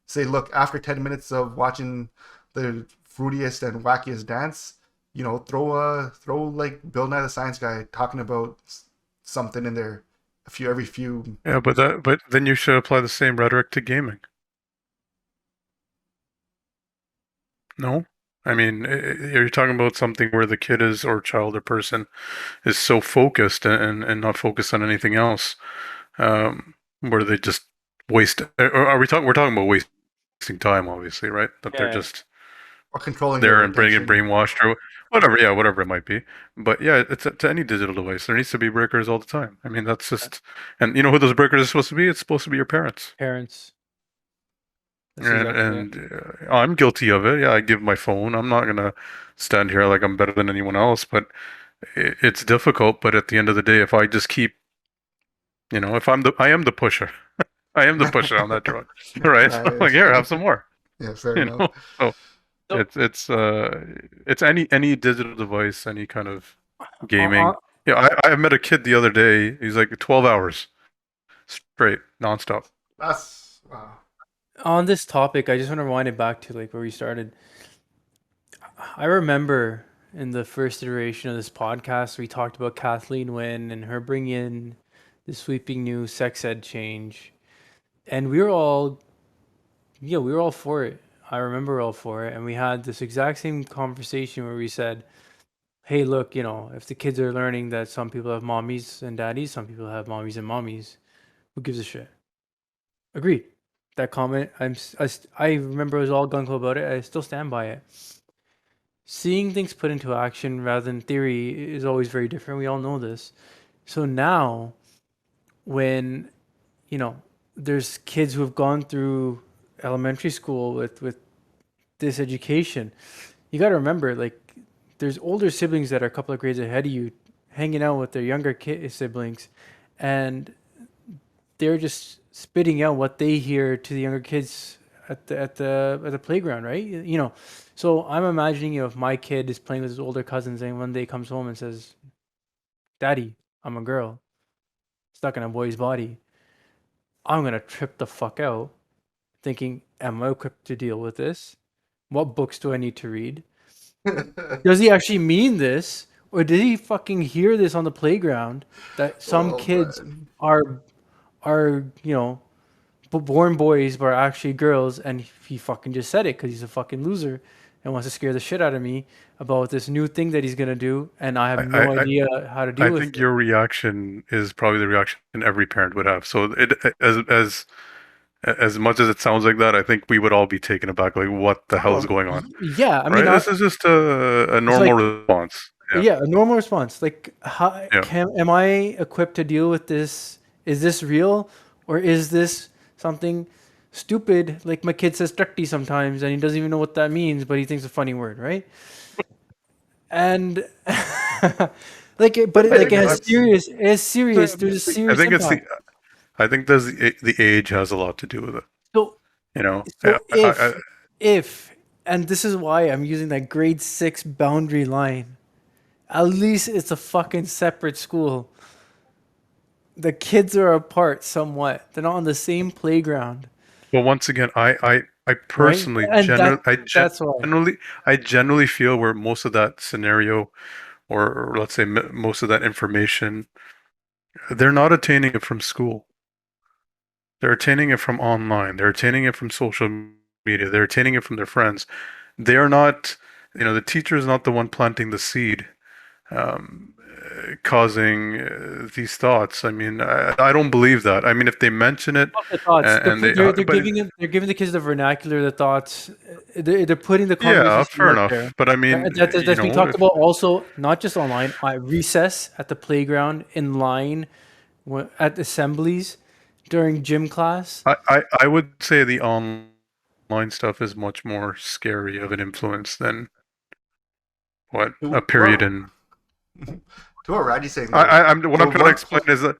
say, look, after 10 minutes of watching the fruitiest and wackiest dance, throw like Bill Nye the Science Guy talking about something in there every few. Yeah, but then you should apply the same rhetoric to gaming. No? I mean, you're talking about something where the kid is, or child or person is so focused and not focused on anything else, where they just waste. Or we're talking about wasting time, obviously, right? That they're Yeah. just Or controlling there their and bringing attention. brainwashed or whatever. Yeah, whatever it might be. But yeah, it's to any digital device. There needs to be breakers all the time. I mean, that's just, and you know who those breakers are supposed to be? It's supposed to be your parents. Parents. That's And exactly it. I'm guilty of it. Yeah, I give my phone. I'm not gonna stand here like I'm better than anyone else, but it's difficult. But at the end of the day, if I just keep, if I am the pusher. I am the pusher on that drug, right? Like, here, have some more. Yeah, fair You enough. know, so So- it's any digital device, any kind of gaming. Uh, Yeah, I met a kid the other day. He's like 12 hours straight, nonstop. That's wow. On this topic, I just want to rewind it back to like where we started. I remember in the first iteration of this podcast, we talked about Kathleen Wynne and her bringing in the sweeping new sex ed change, and we were all for it. I remember we were all for it, and we had this exact same conversation where we said, "Hey, look, if the kids are learning that some people have mommies and daddies, some people have mommies and mommies, who gives a shit?" Agreed. That comment, I remember I was all gung ho about it. I still stand by it. Seeing things put into action rather than theory is always very different. We all know this. So now, when there's kids who have gone through elementary school with this education, you got to remember, like, there's older siblings that are a couple of grades ahead of you, hanging out with their younger siblings, and they're just spitting out what they hear to the younger kids at the playground, right? So I'm imagining, if my kid is playing with his older cousins and one day comes home and says, "Daddy, I'm a girl stuck in a boy's body," I'm gonna trip the fuck out, thinking, "Am I equipped to deal with this? What books do I need to read? Does he actually mean this, or did he fucking hear this on the playground that some Oh, kids man. are born boys but are actually girls, and he fucking just said it because he's a fucking loser and wants to scare the shit out of me about this new thing that he's gonna do, and I have I no I, idea how to I deal with think it." your reaction is probably the reaction every parent would have. So as much as it sounds like that, I think we would all be taken aback, like, what the hell is going on, Yeah, I mean, right? This is just a it's normal like, response. Yeah, yeah, a normal response. Like, how yeah. am I equipped to deal with this? Is this real, or is this something stupid? Like my kid says "trekti" sometimes, and he doesn't even know what that means, but he thinks it's a funny word, right? And but I like think it has that's serious. It's serious. There's a I serious think it's impact. I think the age has a lot to do with it. So Yeah, so if and this is why I'm using that grade 6 boundary line. At least it's a fucking separate school. The kids are apart somewhat. They're not on the same playground, well, once again, I right? personally And that's why. I generally feel where most of that scenario, or let's say most of that information, they're not attaining it from school. They're attaining it from online. They're attaining it from social media. They're attaining it from their friends. They're not, the teacher is not the one planting the seed. causing these thoughts. I mean, I don't believe that. I mean, if they mention it, Fuck the thoughts. and they, They're but giving the kids the vernacular, the thoughts. They're putting the yeah, conversation fair out there. enough. But I mean, That's being talked about also, not just online, at recess, at the playground, in line, at assemblies, during gym class. I would say the online stuff is much more scary of an influence than what To, a to period what, in. to what Roddy's saying though. I'm what To I'm trying to what explain point? is that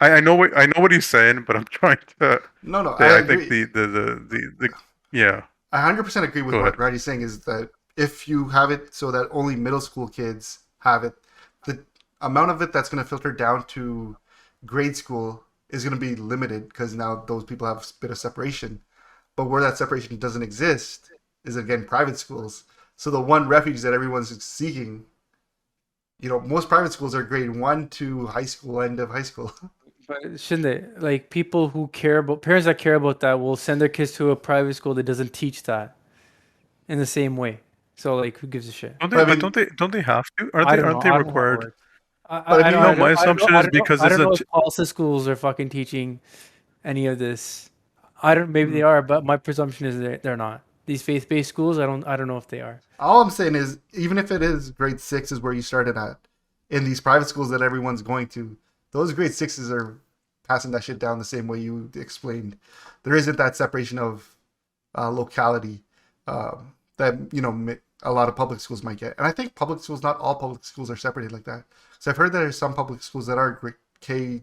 I know what he's saying, but I'm trying to No, no, I say I think agree. the yeah. I 100% agree with Go what ahead. Roddy's saying is that if you have it so that only middle school kids have it, the amount of it that's going to filter down to grade school is going to be limited because now those people have a bit of separation. But where that separation doesn't exist is again private schools. So the one refuge that everyone's seeking, most private schools are grade 1 to high school, end of high school. But shouldn't they? Like, people who care about, parents that care about that will send their kids to a private school that doesn't teach that in the same way. So, like, who gives a shit? Don't But they? I But mean, don't they have to? I don't know. Aren't they I don't know how it required? works. but I No, mean, my assumption is because I it's don't a know if Tulsa schools are fucking teaching any of this. I don't. Maybe they mm, are, but my presumption is they're not. These faith-based schools, I don't know if they are. all I'm saying is, even if it is grade 6 is where you started at, in these private schools that everyone's going to, those grade 6s are passing that shit down the same way you explained. There isn't that separation of locality that a lot of public schools might get, and I think public schools, not all public schools are separated like that. So I've heard that there's some public schools that are K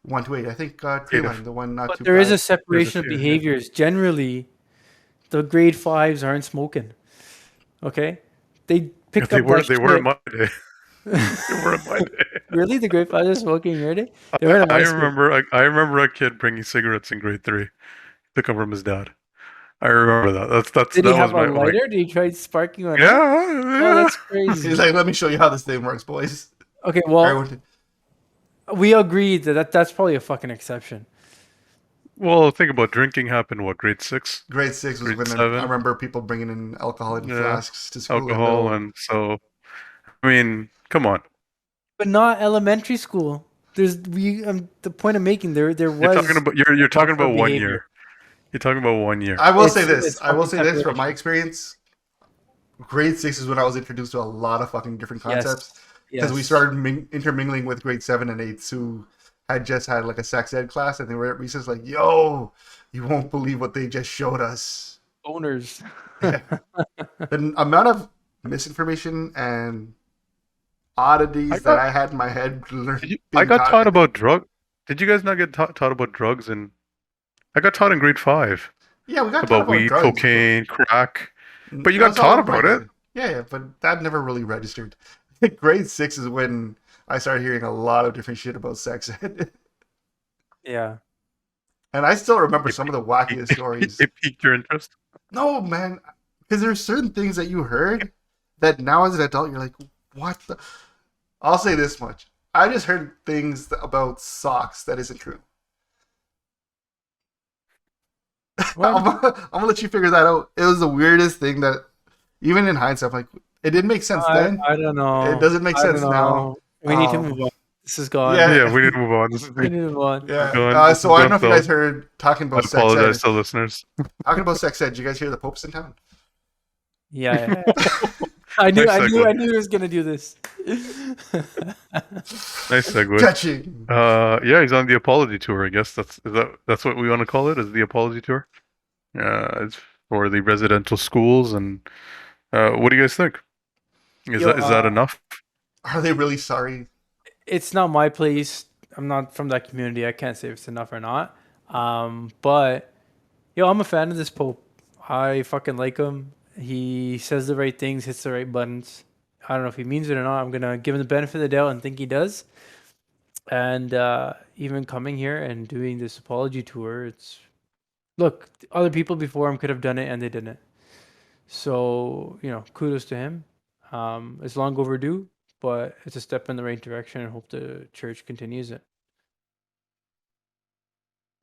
1 to 8. I think creative. Treeline, the one not But too there is a bad. There's a separation of few. Yeah. behaviors. Generally, the grade fives aren't smoking. Okay, they If pick up that they were in shit. my day. They were in my day. Really, the grade fives are smoking already? They were in high school. I remember a kid bringing cigarettes in grade 3. Took them from his dad. I remember that. Did he That was have a my like. lighter? Did he try sparking one up? Yeah, Oh, yeah. that's crazy. He's like, let me show you how this thing works, boys. Okay, well, Everyone, we agreed that's probably a fucking exception. Well, think about drinking happened. What, grade 6, grade 6 was grade when I 7? remember people bringing in alcohol in Yeah, flasks to school and alcohol, little. and so I mean, come on. But not elementary school. There's the point I'm making, there was You're talking proper about one behavior. year. You're talking about 1 year. I will say this. It's I will fucking say this from my separation. experience. Grade 6 is when I was introduced to a lot of fucking different concepts. Because we Yes. started intermingling with grade 7 and 8s who had just had like a sex ed class, and they were at recess like, yo, you won't believe what they just showed us. Owners. The amount of misinformation and oddities I that got I had in my head I being got taught taught. about drug. Did you guys not get taught about drugs? And I got taught in grade 5 Yeah, we got taught about about weed, drugs, but cocaine, crack. But you that got was all taught over my about it. head. Yeah, but that never really registered. Grade 6 is when I started hearing a lot of different shit about sex ed. Yeah. And I still remember It, some of the wackiest stories. it piqued your interest. No, man, because there's certain things that you heard that now as an adult you're like, what the? I'll say this much: I just heard things about socks that isn't true. Well, I'm gonna let you figure that out. It was the weirdest thing that, even in hindsight, I'm like, it didn't make sense then. I don't know. It doesn't make I don't sense now. know. We need to move on. This is gone. Yeah. Yeah, we need to move on. This is We need to move on. Yeah. done. This So is I don't know if you done, guys heard talking I about sex ed. apologize to listeners. Talking about sex ed. Did you guys hear the Pope's in town? Yeah. Nice segue. I knew he was gonna do this. Nice segue. Touching. Yeah, he's on the apology tour. I guess that's what we want to call it, is the apology tour. It's for the residential schools, and what do you guys think? Is Yo, that enough? Are they really sorry? It's not my place. I'm not from that community. I can't say if it's enough or not. But I'm a fan of this Pope. I fucking like him. He says the right things, hits the right buttons. I don't know if he means it or not. I'm gonna give him the benefit of the doubt and think he does. And even coming here and doing this apology tour, look, other people before him could have done it and they didn't. So kudos to him. It's long overdue, but it's a step in the right direction, and hope the church continues it.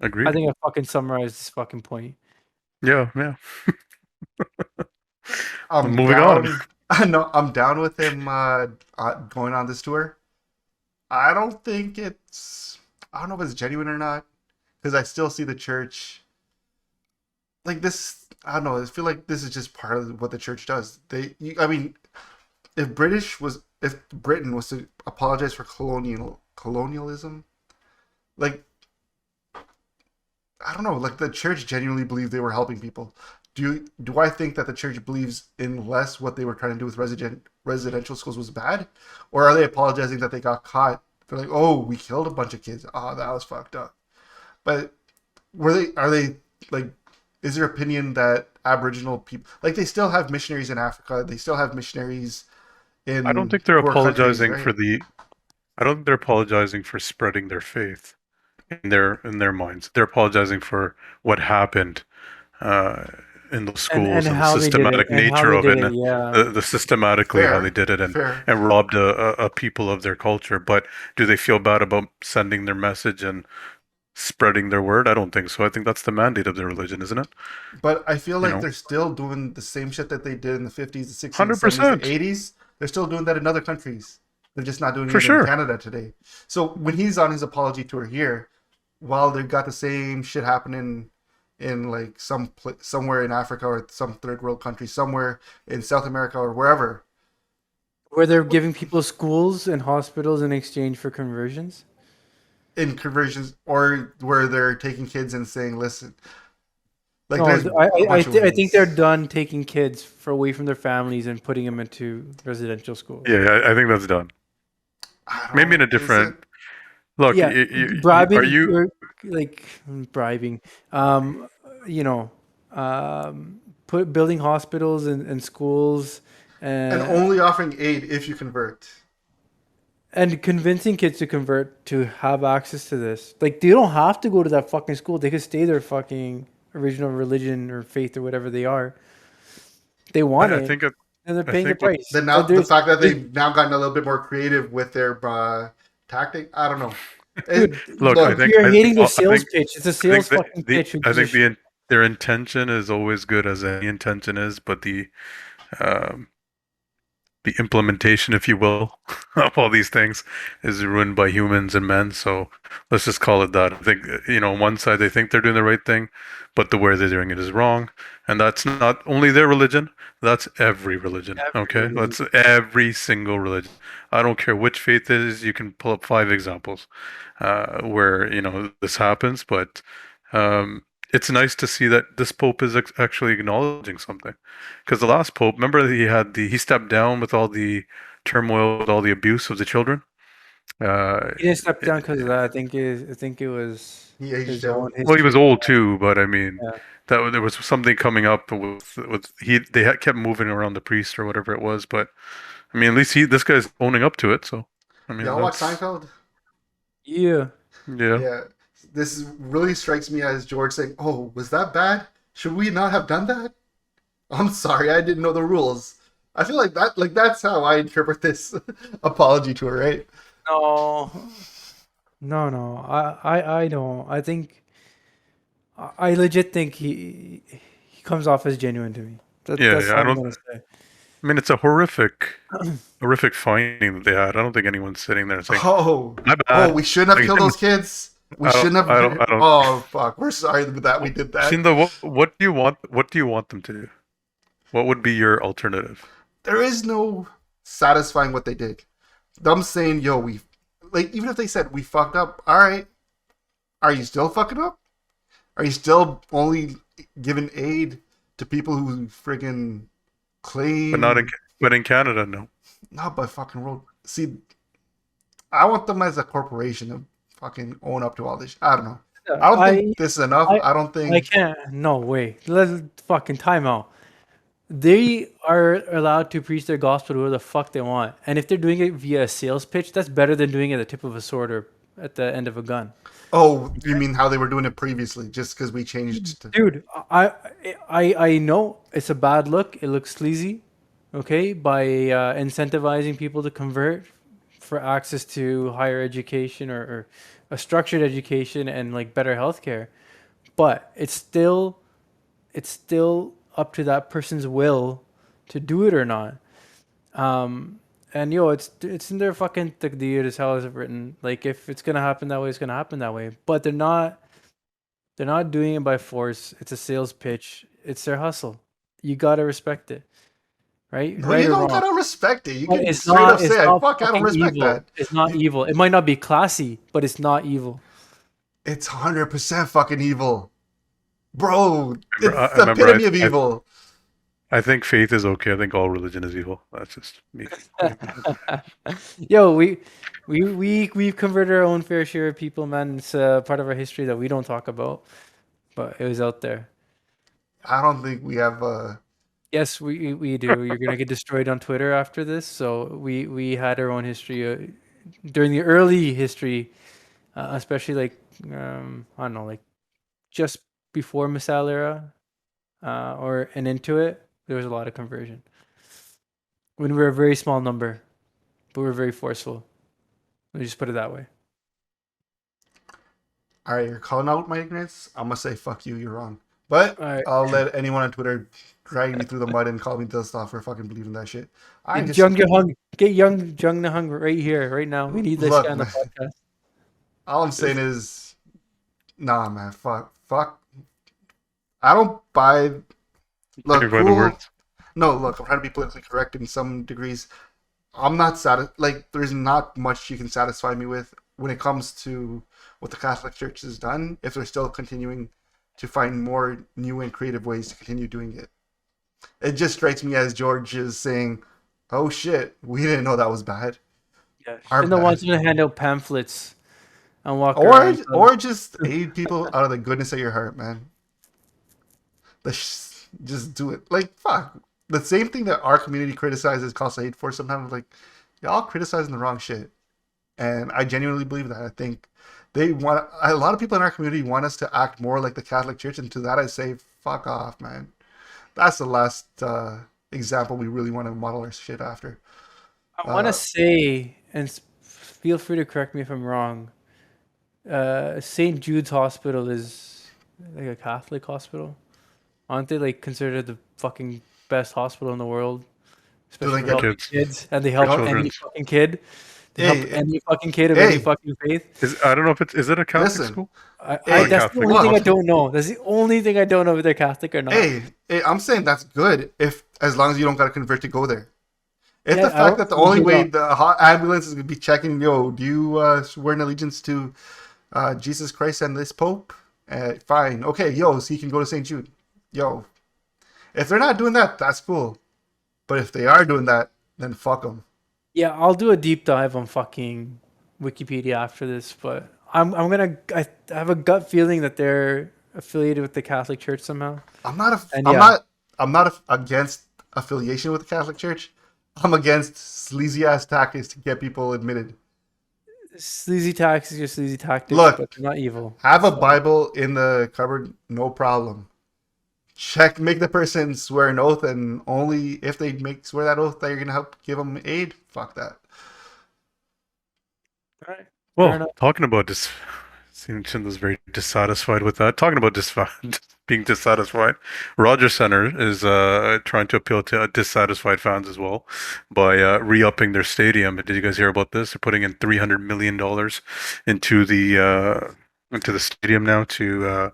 Agreed. I think I fucking summarized this fucking point. Yeah. I'm Moving down. on. I know I'm down with him going on this tour. I don't think it's. I don't know if it's genuine or not because I still see the church like this. I don't know. I feel like this is just part of what the church does. I mean, if Britain was to apologize for colonialism, like I don't know, like the church genuinely believed they were helping people. Do I think that the church believes in less what they were trying to do with residential schools was bad, or are they apologizing that they got caught? They're like, oh, we killed a bunch of kids. Oh, that was fucked up. But are they like? Is their opinion that Aboriginal people like they still have missionaries in Africa? They still have missionaries I don't in think they're poor countries, apologizing right? for the. I don't think they're apologizing for spreading their faith in their minds. They're apologizing for what happened uh, in those And schools and the how they did it systematic and how nature they of did it, it. and Yeah. the systematically how they Fair, did it, fair. and robbed a people of their culture. But do they feel bad about sending their message and spreading their word? I don't think so. I think that's the mandate of their religion, isn't it? But I feel You like know, they're still doing the same shit that they did in the 50s, the 60s, the hundred 70s, the percent 80s. They're still doing that in other countries. They're just not doing for it in sure. Canada today. So when he's on his apology tour here, while they've got the same shit happening in like somewhere in Africa or some third world country, somewhere in South America or wherever, Where they're giving people schools and hospitals in exchange for conversions. in conversions or where they're taking kids and saying, listen, like No, there's a bunch of I think they're ways. done taking kids for away from their families and putting them into residential schools. Yeah, I think that's done. I Maybe in a don't, is it? different look. Yeah, Are bribing you? or like bribing, um, you know, put building hospitals and schools, And uh, only offering aid if you convert. and convincing kids to convert to have access to this. Like they don't have to go to that fucking school. They could stay their fucking original religion or faith or whatever they are. They want I it, think and they're I paying the think what price. Then now But the fact that there's they've now gotten a little bit more creative with their tactic, I don't know. dude, look. Look, you're hating their I sales think pitch. It's a I think sales fucking pitch. Who I gives a think shit? their intention is always good as any intention is, but um, the implementation, if you will, of all these things is ruined by humans and men. So let's just call it that. I think, on one side they think they're doing the right thing, but the way they're doing it is wrong. And that's not only their religion, that's every religion. Okay? Every That's every single religion. I don't care which faith it is, you can pull up 5 examples where, this happens, but um, it's nice to see that this Pope is actually acknowledging something. Because the last Pope, remember he stepped down with all the turmoil, with all the abuse of the children. He didn't step It- down because of that. I think it was he aged his own out. well, he was history. old too, but I mean, Yeah. that there was something coming up with kept moving around the priest or whatever it was. But I mean, at least this guy's owning up to it. So I mean, Y'all watch that's Seinfeld? Yeah. yeah. Yeah. Really strikes me as George saying, "Oh, was that bad? Should we not have done that? I'm sorry, I didn't know the rules." I feel like that's how I interpret this apology tour, right? No. No. I don't. I think I legit think he comes off as genuine to me. That's Yeah. all I I'm don't. gonna say. I mean, it's a horrific finding that they had. I don't think anyone's sitting there saying, Oh, "My oh, bad." we shouldn't have Like, killed those kids. We shouldn't I have. don't. Oh, fuck. We're sorry that we did that. Shinda, what do you want? What do you want them to do? What would be your alternative? There is no satisfying what they did. Them saying, "Yo, we like," even if they said we fucked up. All right, are you still fucking up? Are you still only giving aid to people who friggin' But not in claim but in Canada, no. not by fucking road? See, I want them as a corporation to fucking own up to all this. I don't know. I don't think I this is enough. I I don't I think. can't. No way. Let's fucking time out. They are allowed to preach their gospel to whoever the fuck they want, and if they're doing it via a sales pitch, that's better than doing it at the tip of a sword or at the end of a gun. Oh, you mean how they were doing it previously? Just because we changed. Dude, I know it's a bad look. It looks sleazy, okay, by incentivizing people to convert for access to higher education or a structured education and like better healthcare. But it's still up to that person's will to do it or not. And it's in their fucking takdir, is how it's written. Like if it's gonna happen that way, it's gonna happen that way. But they're not doing it by force. It's a sales pitch. It's their hustle. You gotta respect it, right? No, Right you or don't wrong. gotta respect it. You But can straight up it's say, not fuck, I don't fucking respect evil. that. It's not evil. It might not be classy, but it's not evil. It's 100% fucking evil. Bro, I it's the remember epitome of evil. I think faith is okay. I think all religion is evil. That's just me. Yo, we've converted our own fair share of people, man. It's part of our history that we don't talk about, but it was out there. I don't think we have Yes, we do. You're gonna get destroyed on Twitter after this. So we had our own history during the early history, especially like I don't know, like just before Missile era, or and into it. There was a lot of conversion when we were a very small number, but we were very forceful. Let me just put it that way. all right, you're calling out my ignorance. I'm gonna say fuck you, you're wrong. But All right. I'll let anyone on Twitter drag me through the mud and call me dust off for fucking believing that shit. I Get just Jung Hung, get young Jung Hung right here, right now. We need this look, guy on the man. podcast. All I'm saying is, nah, man, fuck. I don't buy. Look, By the words. No, look, I'm trying to be politically correct in some degrees. I'm not like there's not much you can satisfy me with when it comes to what the Catholic Church has done if they're still continuing to find more new and creative ways to continue doing it. It just strikes me as George is saying, "Oh shit, we didn't know that was bad." Yeah. Our And the bad. ones who hand out pamphlets and walk Or around. or just aid people out of the goodness of your heart, man. Just do it. Like fuck. The same thing that our community criticizes cost aid for sometimes, like y'all criticizing the wrong shit. And I genuinely believe that. I think a lot of people in our community want us to act more like the Catholic Church, and to that I say, fuck off, man. That's the last example we really want to model our shit after. I want to say, and feel free to correct me if I'm wrong. St. Jude's Hospital is like a Catholic hospital. Aren't they like considered the fucking best hospital in the world? Do they Especially for get helping Kids. kids, and they help any Children's. fucking kid. They help hey, any fucking kid of any hey, fucking faith. I don't know if is it a Catholic listen, school? I Or a hey, that's the Catholic only thing I hospital? don't know. That's the only thing I don't know if they're Catholic or not. hey, I'm saying that's good if as long as you don't got to convert to go there. If Yeah, the fact that the only way don't. the ambulance is gonna be checking, yo, do you swear an allegiance to Jesus Christ and this Pope? Fine, okay, yo, so you can go to St. Jude, yo. If they're not doing that, that's cool. But if they are doing that, then fuck them. Yeah, I'll do a deep dive on fucking Wikipedia after this, but I have a gut feeling that they're affiliated with the Catholic Church somehow. I'm not. And yeah, I'm not against affiliation with the Catholic Church. I'm against sleazy ass tactics to get people admitted. sleazy tactics are sleazy tactics, Look, but they're not evil. have a So, Bible in the cupboard, no problem. Make the person swear an oath, and only if they swear that oath that you're gonna help give them aid. Fuck that. all right, fair Well, enough. talking about this, Chinda's very dissatisfied with that. Talking about being dissatisfied, Rogers Center is trying to appeal to dissatisfied fans as well by re-upping their stadium. Did you guys hear about this? They're putting in $300 million into the stadium now to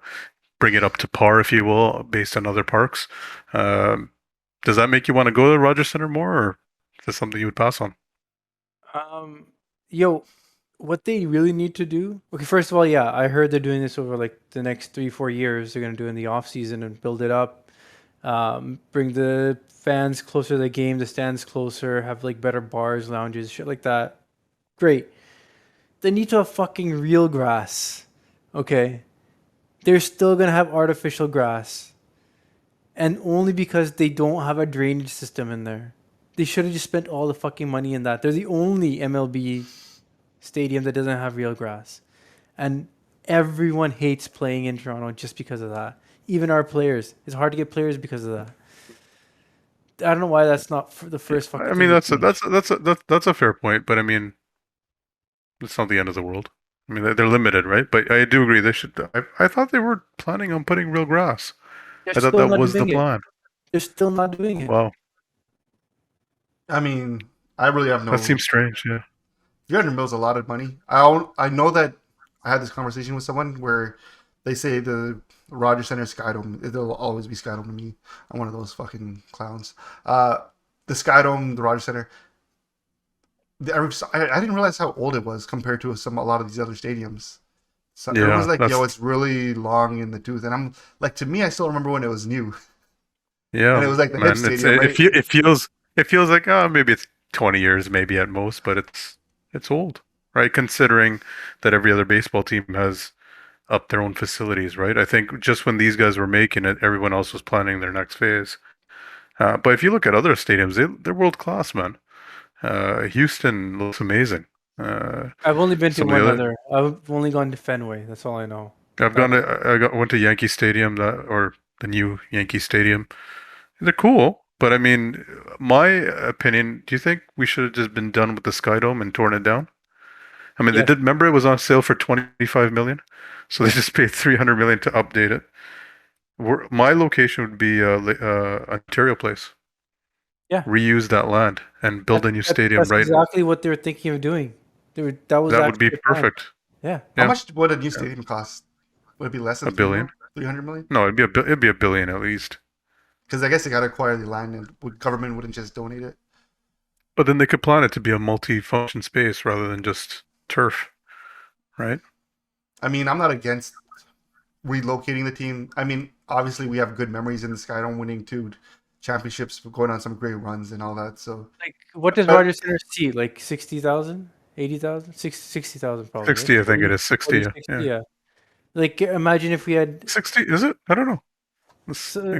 bring it up to par, if you will, based on other parks. Does that make you want to go to Rogers Center more, or is that something you would pass on? Um, yo, what they really need to do. Okay, first of all, yeah, I heard they're doing this over like the next 3-4 years. They're gonna do it in the off season and build it up. Bring the fans closer to the game, the stands closer, have like better bars, lounges, shit like that. Great. They need to have fucking real grass. Okay. They're still gonna have artificial grass. And only because they don't have a drainage system in there. They should have just spent all the fucking money in that. They're the only MLB stadium that doesn't have real grass. And everyone hates playing in Toronto just because of that. Even our players. It's hard to get players because of that. I don't know why that's not the first fucking I mean, thing. that's a fair point, but I mean, it's not the end of the world. I mean, they're limited, right? But I do agree they should. I thought they were planning on putting real grass. They're I thought still that not was the doing it. plan. They're still not doing it. Wow. I mean, I really have no. That seems strange. Yeah. 300 mil is a lot of money. I know that I had this conversation with someone where they say the Rogers Center Skydome, it'll always be Skydome to me. I'm one of those fucking clowns. The Skydome, the Rogers Center, I didn't realize how old it was compared to a lot of these other stadiums. So everyone's Yeah. like, yo, it's really long in the tooth. And I'm like, to me, I still remember when it was new. Yeah. And it was like the hip Man, stadium, right? it feels like maybe it's 20 years maybe at most, but it's old, right? Considering that every other baseball team has up their own facilities, right? I think just when these guys were making it, everyone else was planning their next phase. But if you look at other stadiums, they're world class, man. Houston looks amazing. I've only been to Some of the one other, other. I've only gone to Fenway. That's all I know. went to Yankee Stadium or the new Yankee Stadium. They're cool, but I mean, my opinion. Do you think we should have just been done with the Skydome and torn it down? I mean, they Yes. did. Remember, it was on sale for 25 million, so they just paid 300 million to update it. My location would be Ontario Place. Yeah. Reuse that land and build a new stadium, That's right? exactly what they were thinking of doing. That was That would be actually the plan. perfect. Yeah. How Yeah. much would a new stadium cost? Would it be less than A billion. 300 million? No, it'd be a billion at least. Because I guess they got to acquire the land, and government wouldn't just donate it. But then they could plan it to be a multi-function space rather than just turf, right? I mean, I'm not against relocating the team. I mean, obviously, we have good memories in the Skydome, winning 2 championships, going on some great runs and all that. So, Like, what does Rogers Center seat? Like 60,000, 80,000, 60,000 probably. 60, Right? I think it is. 60, 40, 60, yeah. yeah. Like, imagine if we had 60, is it? I don't know.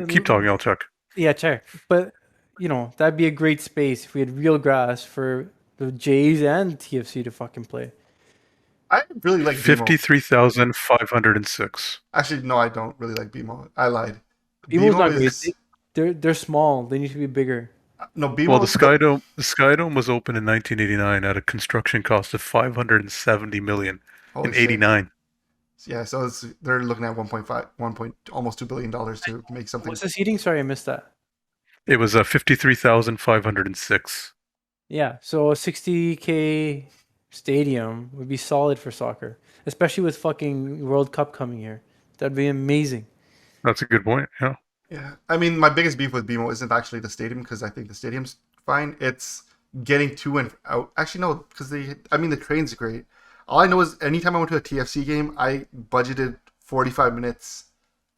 Keep talking, I'll check. Yeah, check. But that'd be a great space if we had real grass for the Jays and TFC to fucking play. I really like BMO. 53,506. Actually, no, I don't really like BMO. I lied. BMO's not is- great. They're small. They need to be bigger. No, BMO. Well, the Skydome was opened in 1989 at a construction cost of 570 million Holy in shit. 89. Yeah, so they're looking at almost $2 billion to make something. What's the seating? Sorry, I missed that. It was 53,506. Yeah, so a 60K stadium would be solid for soccer, especially with fucking World Cup coming here. That'd be amazing. That's a good point. Yeah. Yeah, I mean, my biggest beef with BMO isn't actually the stadium, because I think the stadium's fine. It's getting to and out. Actually, no, because the train's great. All I know is anytime I went to a TFC game, I budgeted 45 minutes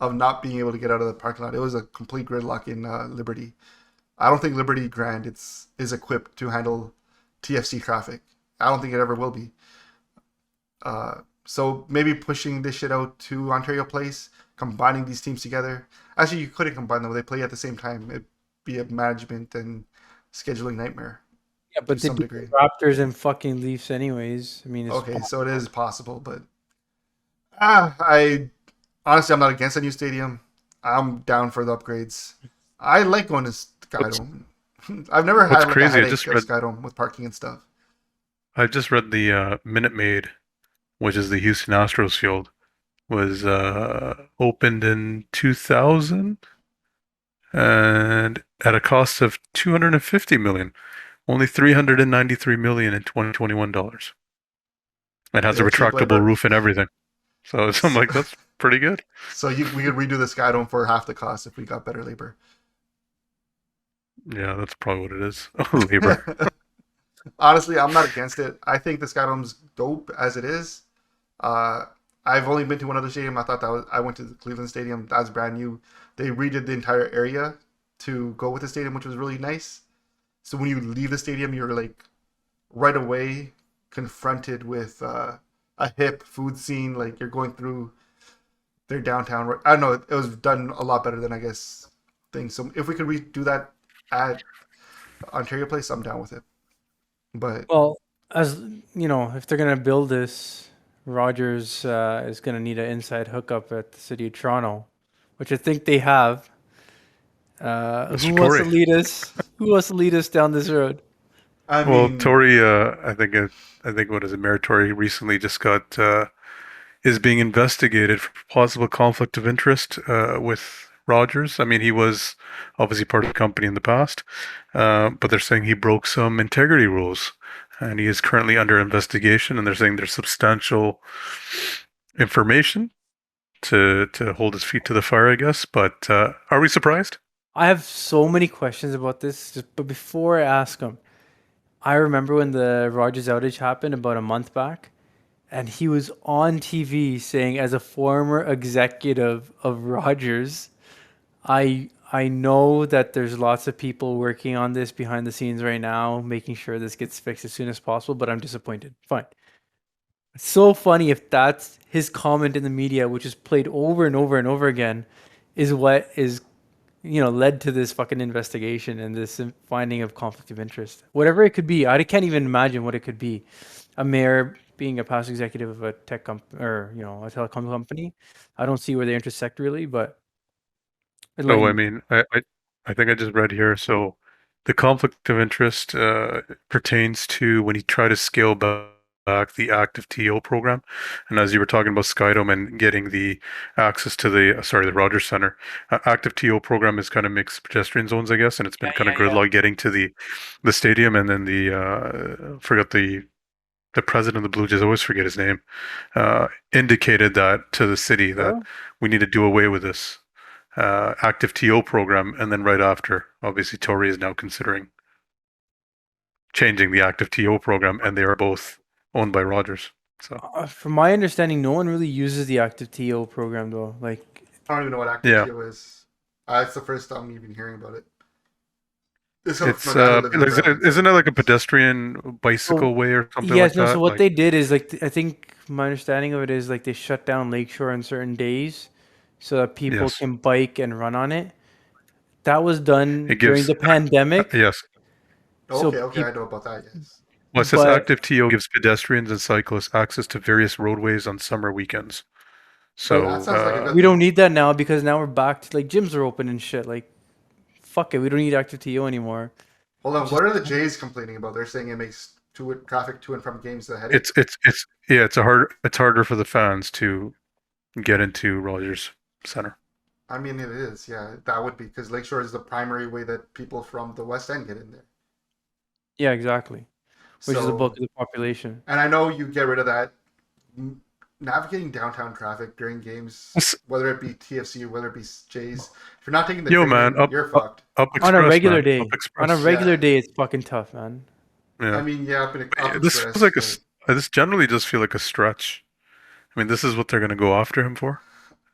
of not being able to get out of the parking lot. It was a complete gridlock in Liberty. I don't think Liberty Grand is equipped to handle TFC traffic. I don't think it ever will be. So maybe pushing this shit out to Ontario Place, combining these teams together. Actually, you couldn't combine them. They play at the same time. It'd be a management and scheduling nightmare. Yeah, but to they some beat degree. the Raptors and fucking Leafs anyways. I mean, it's Okay, so it is possible, but I'm not against a new stadium. I'm down for the upgrades. I like going to Skydome. I've never had What's crazy, a I headache just at read- Skydome with parking and stuff. I just read the Minute Maid, which is the Houston Astros field, was opened in 2000 and at a cost of 250 million. Only 393 million in 2021 dollars. It has a Yeah, cheap retractable labor. roof and everything. So I'm like, that's pretty good. So we could redo the Skydome for half the cost if we got better labor. Yeah, that's probably what it is. Labor. Honestly, I'm not against it. I think the Skydome's dope as it is. I've only been to one other stadium. I went to the Cleveland Stadium. That's brand new. They redid the entire area to go with the stadium, which was really nice. So when you leave the stadium, you're like right away confronted with a hip food scene. Like you're going through their downtown. I don't know. It was done a lot better than I guess things. So if we could redo that at Ontario Place, I'm down with it. But Well, as you know, if they're gonna build this, Rogers is gonna need an inside hookup at the city of Toronto, which I think they have. Who wants to Tory. lead us? Who wants to lead us down this road? I Well, mean, Tory, I think what is it? Mayor Tory recently just got is being investigated for possible conflict of interest with Rogers. I mean, he was obviously part of the company in the past, but they're saying he broke some integrity rules, and he is currently under investigation. And they're saying there's substantial information to hold his feet to the fire, I guess. But are we surprised? I have so many questions about this, but before I ask them, I remember when the Rogers outage happened about a month back, and he was on TV saying, as a former executive of Rogers, I know that there's lots of people working on this behind the scenes right now, making sure this gets fixed as soon as possible, but I'm disappointed. Fine. It's so funny if that's his comment in the media, which is played over and over and over again, is what is, led to this fucking investigation and this finding of conflict of interest. Whatever it could be, I can't even imagine what it could be. A mayor being a past executive of a tech company or, a telecom company. I don't see where they intersect really, but Oh, I enlighten me. mean, I think I just read here. So the conflict of interest pertains to when he tried to scale back the active TO program. And as you were talking about Skydome and getting the access to the Rogers Center, active TO program is kind of mixed pedestrian zones, I guess, and it's been kind of gridlock getting to the stadium, and then forgot the president of the Blue Jays, I always forget his name, indicated that to the city that Sure. we need to do away with this active TO program. And then right after, obviously, Tory is now considering changing the active TO program, and they are both owned by Rogers. So From my understanding, no one really uses the active TO program though. Like, I don't even know what active yeah, TO is. It's the first time I'm even hearing about it. This is it's my dad who lives in Maryland, isn't so it like a pedestrian bicycle so way or something like yes, no. So that? what Like they did is like I think my understanding of it is like they shut down Lakeshore on certain days so that people yes, can bike and run on it. That was done it during gives the pandemic. yes. So okay, I people, know about that. Yes. Well, it says but active TO gives pedestrians and cyclists access to various roadways on summer weekends. But that So sounds like a good we don't thing. need that now because now we're back to like gyms are open and shit. Like, fuck it, we don't need active TO anymore. Hold on, Just what are the Jays complaining about? They're saying it makes traffic to and from games a headache. it's yeah, it's harder for the fans to get into Rogers Center. I mean, it is. Yeah, that would be because Lakeshore is the primary way that people from the West End get in there. yeah, exactly. Which is the bulk So, of the population. and I know you get rid of that. Navigating downtown traffic during games, S- whether it be TFC or whether it be Jays, if you're not taking the Yo, train man, in, you're fucked. up On a express, regular man, day, up on a express. regular Yeah, day, it's fucking tough, man. I Yeah, mean, yeah, up this feels express, like but this generally does feel like a stretch. I mean, this is what they're gonna go after him for.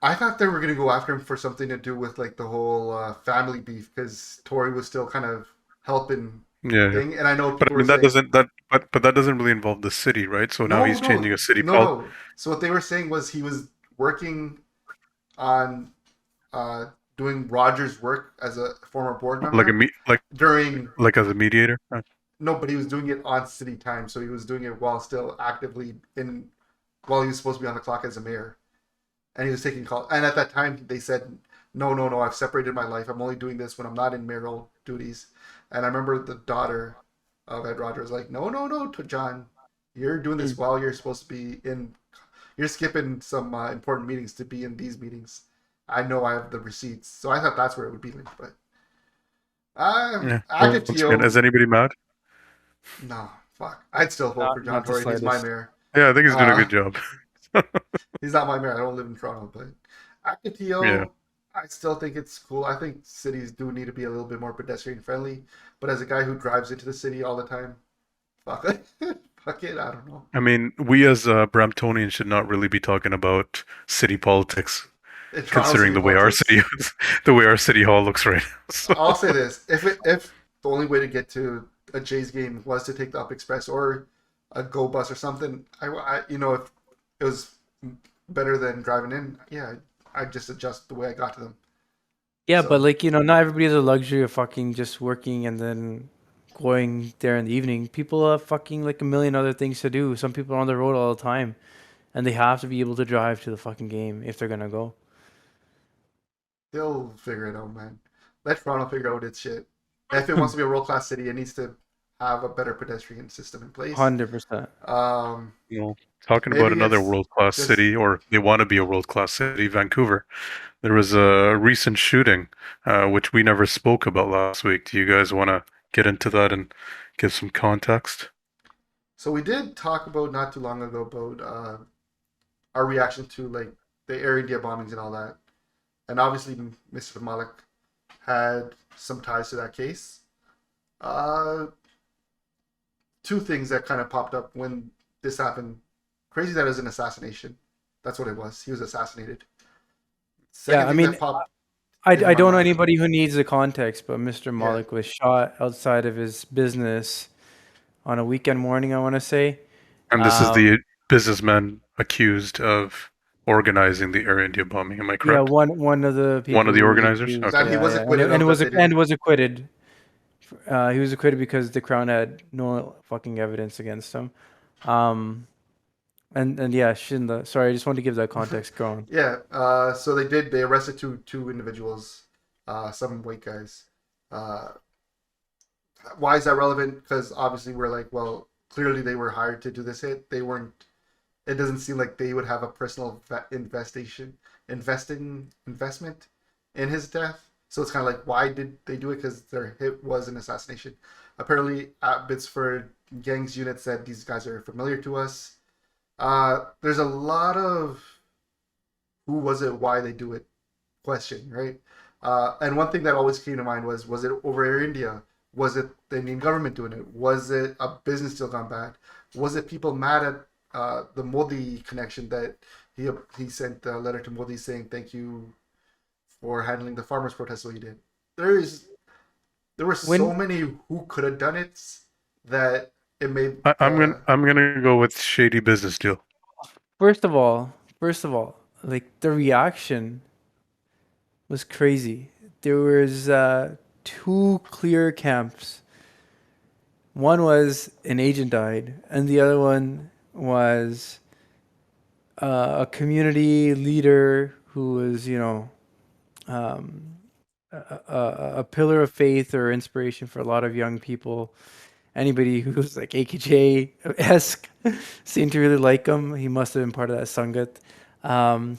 I thought they were gonna go after him for something to do with like the whole family beef because Tory was still kind of helping Yeah, yeah. thing, and I know But I people were mean, that saying doesn't that but that doesn't really involve the city, right? So now no, he's changing no, a city no, pol no. So what they were saying was he was working on uh, doing Rogers' work as a former board like a member me during like as a mediator. no, but he was doing it on city time, so he was doing it while still actively in while he was supposed to be on the clock as a mayor, and he was taking calls. And at that time, they said, "No, no, no, I've separated my life. I'm only doing this when I'm not in mayoral duties." And I remember the daughter of Ed Rogers like, "No, no, no, to John, you're doing this Mm. while you're supposed to be in. You're skipping some important meetings to be in these meetings. I know I have the receipts." So I thought that's where it would be linked, but Yeah. active Once again, is TO. anybody mad? No, fuck. I'd still vote for John Not the Tory. He's my slightest. mayor. Yeah, I think he's doing a Uh, good job. he's not my mayor. I don't live in Toronto, but active Yeah. TO, I still think it's cool. I think cities do need to be a little bit more pedestrian friendly. But as a guy who drives into the city all the time, fuck it. Fuck it. I don't know. I mean, we as Bramptonians should not really be talking about city politics, In Toronto considering city the way our politics, city the way our city hall looks right now. So, I'll say this: if the only way to get to a Jays game was to take the Up Express or a Go Bus or something, if it was better than driving in, yeah, I'd just adjust the way I got to them. Yeah, but So like, not everybody has a luxury of fucking just working and then going there in the evening. People have fucking like a million other things to do. Some people are on the road all the time and they have to be able to drive to the fucking game if they're gonna go. they'll figure it out, man. Let Toronto figure out its shit. If it wants to be a world class city, it needs to have a better pedestrian system in place. 100%. You know, talking about Maybe another it's world-class just city, or they want to be a world-class city, Vancouver. There was a recent shooting, which we never spoke about last week. Do you guys want to get into that and give some context? so we did talk about not too long ago about our reaction to like the airindia bombings and all that, and obviously Mr. Malik had some ties to that case. Uh, Two things that kind of popped up when this happened. Crazy that it was an assassination. That's what it was. He was assassinated. Yeah, Second I thing mean, that popped I in my don't know mind. anybody who needs the context, but Mr. Yeah. Malik was shot outside of his business on a weekend morning, I want to say. And this is Um, the businessman accused of organizing the Air India bombing. Am I yeah, correct? one of the One people of the who was organizers? accused. That Okay. he was Yeah, and acquitted of, that they and didn't. was acquitted. He was acquitted because the Crown had no fucking evidence against him. Um, and yeah, Shinda. Sorry, I just wanted to give that context. Go on. Yeah. So they did. They arrested two individuals, some white guys. Uh, why is that relevant? Because obviously we're like, well, clearly they were hired to do this hit. They weren't. It doesn't seem like they would have a personal investment in his death. So it's kind of like, why did they do it? Because their hit was an assassination. Apparently, Abbotsford gangs unit said these guys are familiar to us. There's a lot of who was it, why they do it question, right? And one thing that always came to mind was it over Air India? Was it the Indian government doing it? Was it a business deal gone bad? Was it people mad at the Modi connection that he sent a letter to Modi saying thank you for handling the farmers' protest the way you did? There were so When many who could have done it that it made I'm gonna go with shady business deal. first of all, like the reaction was crazy. There was two clear camps. One was an agent died, and the other one was a community leader who was, um, a pillar of faith or inspiration for a lot of young people. Anybody who was like AKJ esque seemed to really like him. He must have been part of that Sangat.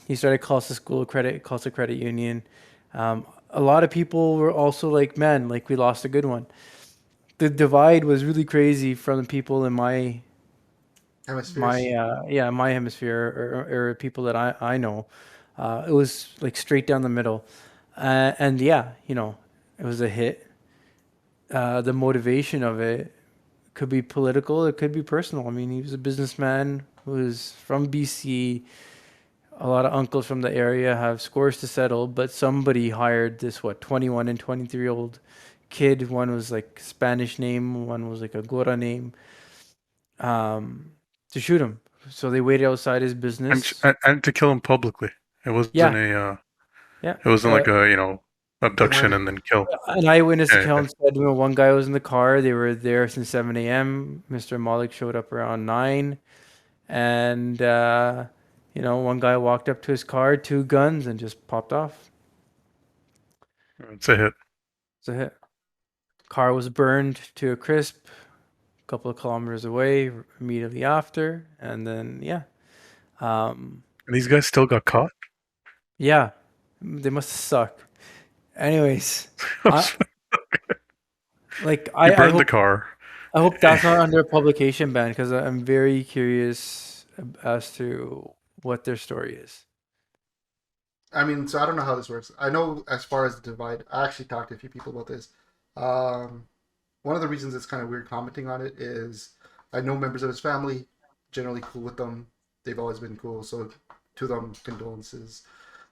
He started Khalsa Credit Union. A lot of people were also like, man, like we lost a good one. The divide was really crazy from the people in hemispheres. my hemisphere or people that I know. It was like straight down the middle. And yeah, it was a hit. The motivation of it could be political, it could be personal. I mean, he was a businessman who was from BC. A lot of uncles from the area have scores to settle, but somebody hired this 21 and 23-year-old kid. One was like Spanish name, one was like a Gora name, to shoot him. So they waited outside his business. And to kill him publicly. It wasn't Yeah, a yeah. it wasn't like a Then abduction why? and then kill. An eyewitness Yeah, account said, one guy was in the car. They were there since 7 a.m. Mr. Malik showed up around 9. And, one guy walked up to his car, two guns, and just popped off. it's a hit. It's a hit. Car was burned to a crisp a couple of kilometers away immediately after. And then, yeah. Um, And these guys still got caught. yeah, they must suck. Anyways, I, You burned the hope car. I hope that's not under a publication ban because I'm very curious as to what their story is. I mean, so I don't know how this works. I know as far as the divide, I actually talked to a few people about this. One of the reasons it's kind of weird commenting on it is I know members of his family, generally cool with them. They've always been cool, so to them, condolences.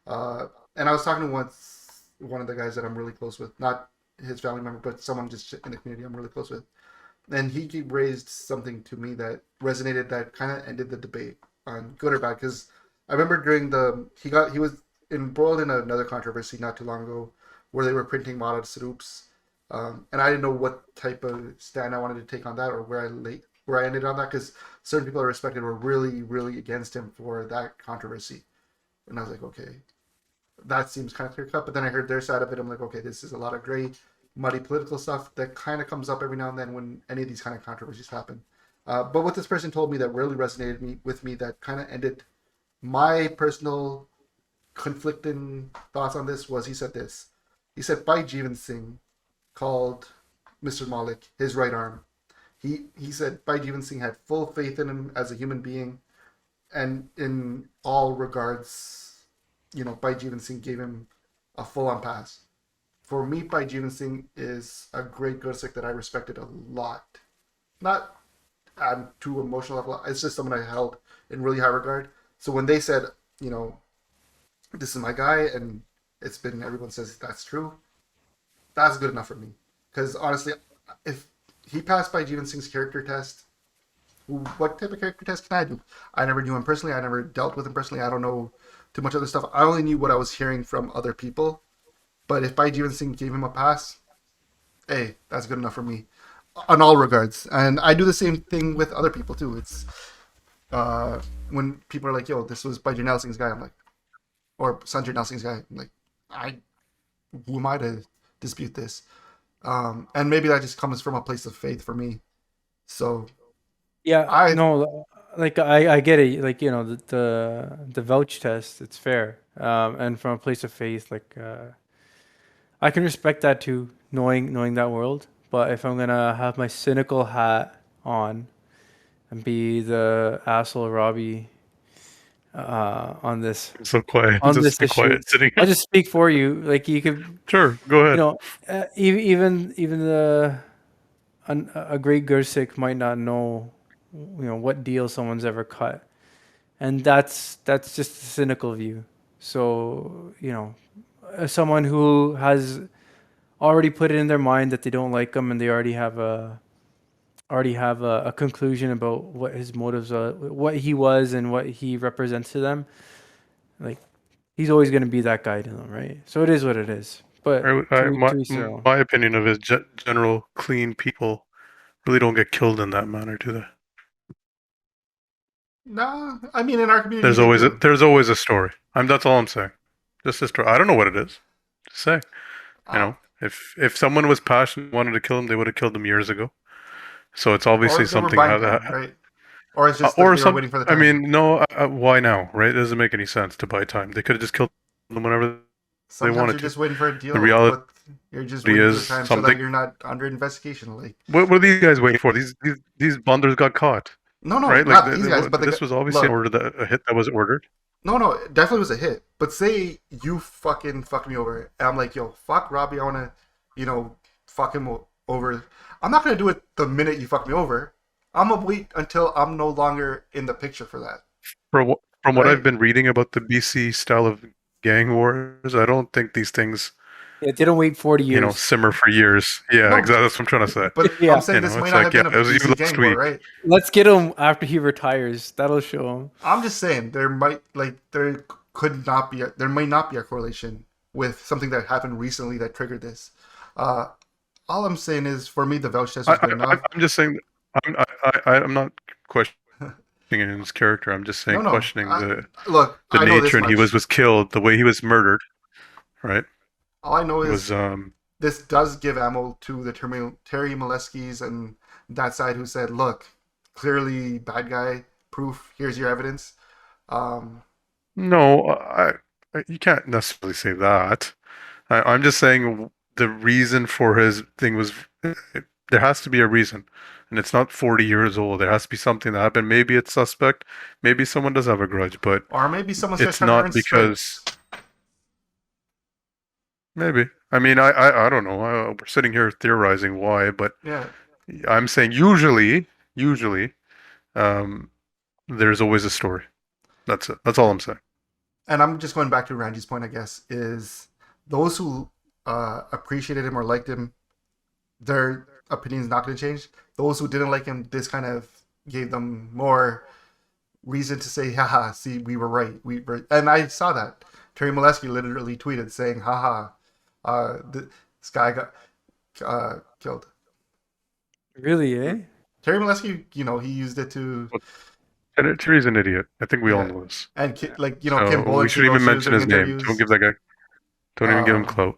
And I was talking to one of the guys that I'm really close with, not his family member, but someone just in the community I'm really close with. And he raised something to me that resonated, that kind of ended the debate on good or bad. Because I remember during he was embroiled in another controversy not too long ago where they were printing model Saroops. And I didn't know what type of stand I wanted to take on that or where I ended on that, because certain people I respected were really, really against him for that controversy. And I was like, okay, that seems kind of clear cut. But then I heard their side of it. I'm like, okay, this is a lot of gray. muddy political stuff that kind of comes up every now and then when any of these kind of controversies happen. But what this person told me that really resonated with me, that kind of ended my personal conflicting thoughts on this, was he said this. He said Bhai Jeevan Singh called Mr. Malik his right arm. He said Bhai Jeevan Singh had full faith in him as a human being, and in all regards, Bhai Jeevan Singh gave him a full-on pass. For me, Bhai Jeevan Singh is a great Gursikh that I respected a lot. Not too emotional level. It's just someone I held in really high regard. So when they said, this is my guy, and everyone says that's true, that's good enough for me. Because honestly, if he passed Bhai Jeevan Singh's character test, what type of character test can I do? I never knew him personally. I never dealt with him personally. I don't know too much other stuff. I only knew what I was hearing from other people. But if Bhai Jeevan Singh gave him a pass, hey, that's good enough for me on all regards. And I do the same thing with other people too. It's when people are like, yo, this was Bhai Jarnail Singh's guy, I'm like, or Sanjay Jarnail Singh's guy, I'm like, who am I to dispute this? And maybe that just comes from a place of faith for me. So Yeah, I get it. Like, the vouch test, it's fair. And from a place of faith, I can respect that too, knowing that world. But if I'm gonna have my cynical hat on and be the asshole Robbie on this I'm so quiet. on Just this be issue, quiet sitting I'll here. just speak for you. Like, you could, Sure, go ahead. even a great Gursikh might not know, what deal someone's ever cut, and that's just a cynical view. So, someone who has already put it in their mind that they don't like him, and they already have a conclusion about what his motives are, what he was, and what he represents to them. Like, he's always going to be that guy to them, right? So it is what it is. But to each their own. My opinion of it is general clean people really don't get killed in that manner, do they? nah. I mean, in our community, they do. There's always a story. That's all I'm saying. Just a story. I don't know what it is. Just say, if someone was passionate, wanted to kill him, they would have killed him years ago. So it's obviously or they were something buying them, right? Or it's just that they were waiting for the I time. mean, no. Why now? Right? It doesn't make any sense to buy time. They could have just killed them whenever Sometimes wanted you're to. just waiting for a deal. The reality you're just waiting for the is time so that something. you're not under investigation. Like, What are these guys waiting for? These blunders got caught, no, right? not these guys, but this was obviously a hit that was ordered. No, it definitely was a hit. But say you fucking fuck me over, and I'm like, yo, fuck Robbie, I wanna, fuck him over. I'm not gonna do it the minute you fuck me over. I'm gonna wait until I'm no longer in the picture for that. From what I've been reading about the BC style of gang wars, I don't think these things, Yeah, they don't wait 40 years. simmer for years. Yeah, No, exactly. That's what I'm trying to say. But Yeah. I'm saying this might not have been a it was you BC last gang war, week. right? Let's get him after he retires. That'll show him. I'm just saying there might there might not be a correlation with something that happened recently that triggered this. All I'm saying is, for me, the vouch test was good enough. I'm just saying, I'm not questioning his character. I'm just saying questioning the nature, and he was killed the way he was murdered, right? All I know is was this does give ammo to the Terry Moleskis and that side who said, look, clearly bad guy, proof, here's your evidence. No, you can't necessarily say that. I'm just saying the reason for his thing was, there has to be a reason. And it's not 40 years old. There has to be something that happened. Maybe it's suspect. Maybe someone does have a grudge, but or maybe someone's just it's trying to not earn because... stripes. Maybe. I mean, I don't know. We're sitting here theorizing why, but Yeah. I'm saying usually, there's always a story. That's it. That's all I'm saying. And I'm just going back to Randy's point, I guess, is those who appreciated him or liked him, their opinion's not going to change. Those who didn't like him, this kind of gave them more reason to say, haha, see, we were right. And I saw that. Terry Moleskine literally tweeted saying, haha, this guy got killed. Really, eh? Terry Moleskine, he used it to... Terry's an idiot. I think we all know this. And, Kim So Boland... we should even mention his name. Don't give that guy... Don't even give him clout.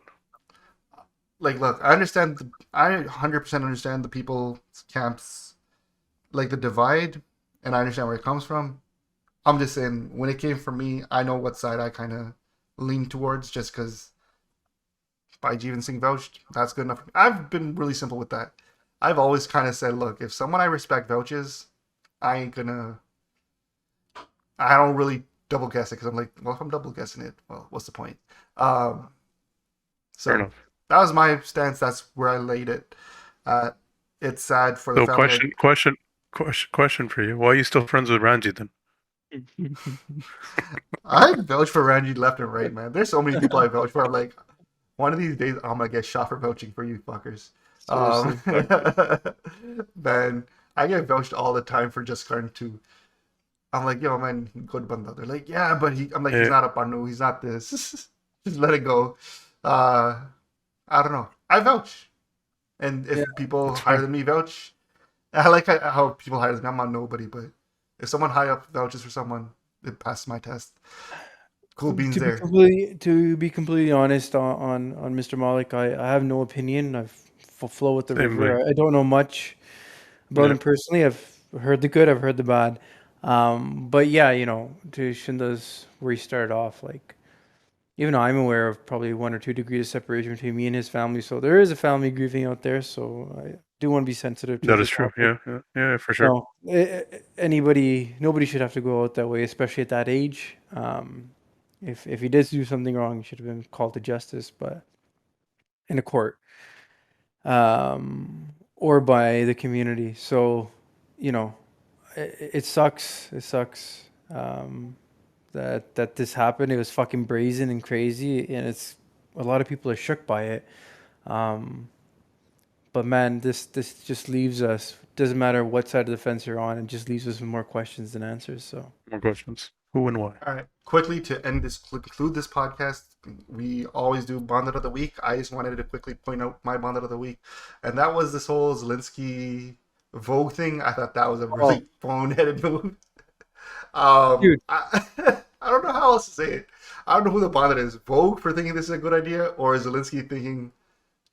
like, look, I understand. I 100% understand the people's camps, like the divide, and I understand where it comes from. I'm just saying, when it came from me, I know what side I kind of lean towards, just because by Jeevan Singh vouched, that's good enough. I've been really simple with that. I've always kind of said, look, if someone I respect vouches, I ain't gonna. I don't really double guess it because I'm like, well, if I'm double guessing it, well, what's the point? Um, Fair so enough. that was my stance. That's where I laid it. It's sad for the So family. question for you. Why are you still friends with Ranji then? I vouch for Ranji left and right, man. There's so many people I vouch for. I'm like, one of these days, I'm gonna get shot for vouching for you fuckers. Man, I get vouched all the time for just trying to. I'm like, yo, man, good banda. They're like, yeah, but I'm like, he's not a panu. He's not this. Just let it go. I don't know. I vouch, and if people higher than me vouch, I like how people higher than me. I'm not nobody, but if someone high up vouches for someone, it passes my test. Cool beans To be there. completely honest on Mr. Malik, I have no opinion. I've flow with the Same river. way. I don't know much about Yeah. him personally. I've heard the good, I've heard the bad. But yeah, to Shinda's where he started off, like even though I'm aware of probably 1 or 2 degrees of separation between me and his family, so there is a family grieving out there. So I do want to be sensitive to That the is true. topic. Yeah, for sure. No, nobody should have to go out that way, especially at that age. If he did do something wrong, he should have been called to justice, but in a court, or by the community. So, it sucks. It sucks that this happened. It was fucking brazen and crazy, and it's a lot of people are shook by it. But man, this just leaves us. Doesn't matter what side of the fence you're on. It just leaves us with more questions than answers. So More questions. Who and why? All right, quickly to conclude this podcast, we always do Bonded of the Week. I just wanted to quickly point out my Bonded of the Week, and that was this whole Zelensky Vogue thing. I thought that was a really boneheaded move. Dude. I don't know how else to say it. I don't know who the Bonded is. Vogue for thinking this is a good idea, or Zelensky thinking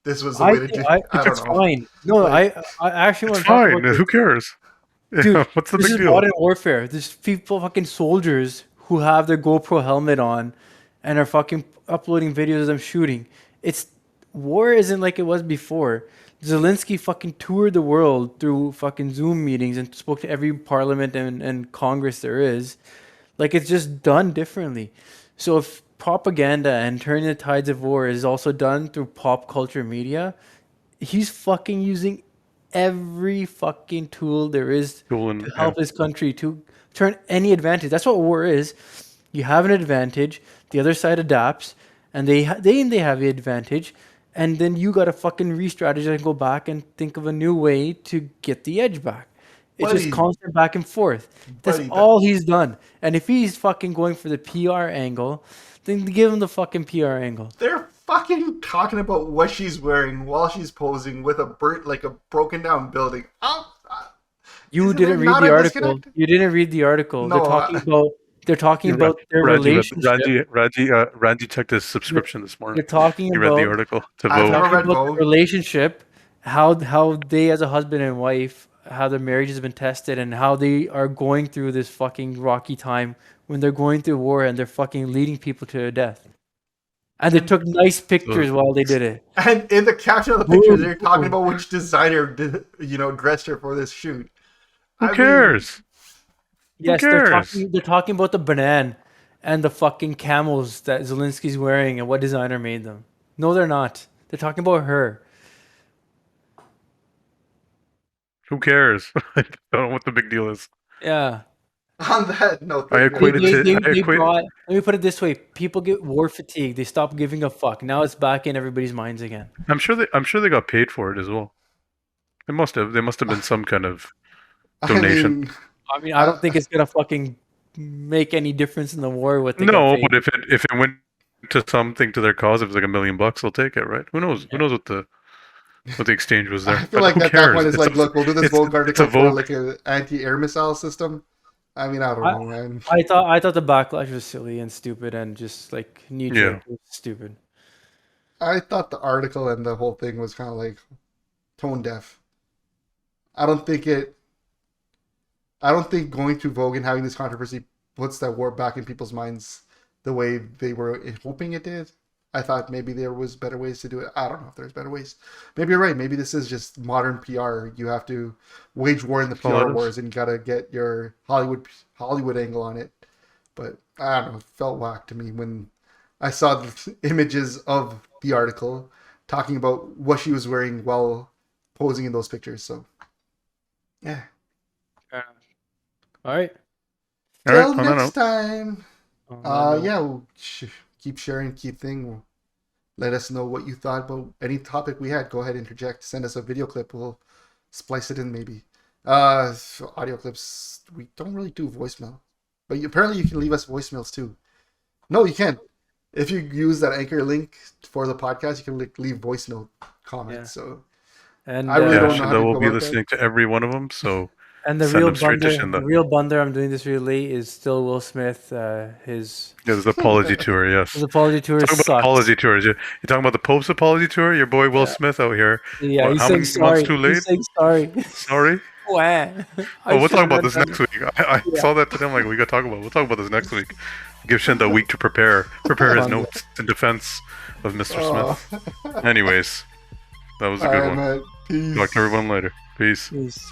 this was the way to do it. I don't it's know. fine. No, Like- I actually want It's to talk fine. about this. Who cares? Dude, Yeah, what's the this big is deal? modern warfare. There's people, fucking soldiers, who have their GoPro helmet on and are fucking uploading videos of them shooting. It's war isn't like it was before. Zelensky fucking toured the world through fucking Zoom meetings and spoke to every parliament and Congress there is. Like, it's just done differently. So if propaganda and turning the tides of war is also done through pop culture media, he's fucking using every fucking tool there is to help his country to turn any advantage. That's what war is. You have an advantage, the other side adapts, and they have the advantage, and then you got to fucking re-strategize and go back and think of a new way to get the edge back. It's just Buddy. constant back and forth. That's Buddy, all he's done. And if he's fucking going for the PR angle, then give him the fucking PR angle. They're fucking talking about what she's wearing while she's posing with a broken down building. You Isn't didn't there read not the a article. disconnect? You didn't read the article. No, They're talking about their relationship. Ranji checked his subscription this morning. They're talking He read the about article to I've vote. never read about Vogue. the relationship, how they as a husband and wife, how their marriage has been tested, and how they are going through this fucking rocky time when they're going through war and they're fucking leading people to their death. And they took nice pictures while they did it. And in the caption of the picture, they're talking about which designer dressed her for this shoot. Who cares? Yes, Who cares? they're talking about the banana and the fucking camels that Zelensky's wearing and what designer made them. No, they're not. They're talking about her. Who cares? I don't know what the big deal is. Yeah. On that note, I equated Let me put it this way: people get war fatigue. They stop giving a fuck. Now it's back in everybody's minds again. I'm sure they got paid for it as well. They must have been some kind of donation. I mean, I don't think it's gonna fucking make any difference in the war. What they got No, paid. but if it went to something to their cause, if it was like $1 million, they'll take it, right? Who knows? Who knows what the exchange was there? I feel But like who at cares? that point it's like, look, we'll do this Vogue it's a article for Vogue. like an anti-air missile system. I mean, I don't know, man. I thought the backlash was silly and stupid and just like knee jerk. It was stupid. I thought the article and the whole thing was kind of like tone deaf. I don't think it. I don't think going through Vogue and having this controversy puts that war back in people's minds the way they were hoping it did. I thought maybe there was better ways to do it. I don't know if there's better ways. Maybe you're right. Maybe this is just modern PR. You have to wage war in the PR wars, and you gotta get your Hollywood angle on it. But I don't know. It felt whack to me when I saw the images of the article talking about what she was wearing while posing in those pictures. So, yeah. All right. Till on that next note. time. On that note. Yeah, we'll keep sharing, keep thing. Let us know what you thought about any topic we had. Go ahead, interject. Send us a video clip. We'll splice it in maybe. Audio clips. We don't really do voicemail, but apparently you can leave us voicemails too. No, you can't. If you use that anchor link for the podcast, you can leave voice note comments. Yeah. So And I really Yeah, don't know how Shinda to will go be about listening to every one of them. So and the send real them straight to blunder, Shinda. the real blunder. I'm doing this really late. Is still Will Smith. His There's the apology tour. Yes. apology tour Talking about sucks. apology tours. You're talking about the Pope's apology tour. Your boy Will Smith out here. Yeah, What, he's how saying many sorry. months too late? He's saying sorry. Sorry. Wah. Oh, we'll talk about this shouldn't next have week. I saw that today. I'm like, we got to talk about. We'll talk about this next week. Give Shinda a week to prepare his notes in defense of Mr. Smith. Anyways, that was a good one. Peace. Talk to everyone later. Peace. done that. Peace.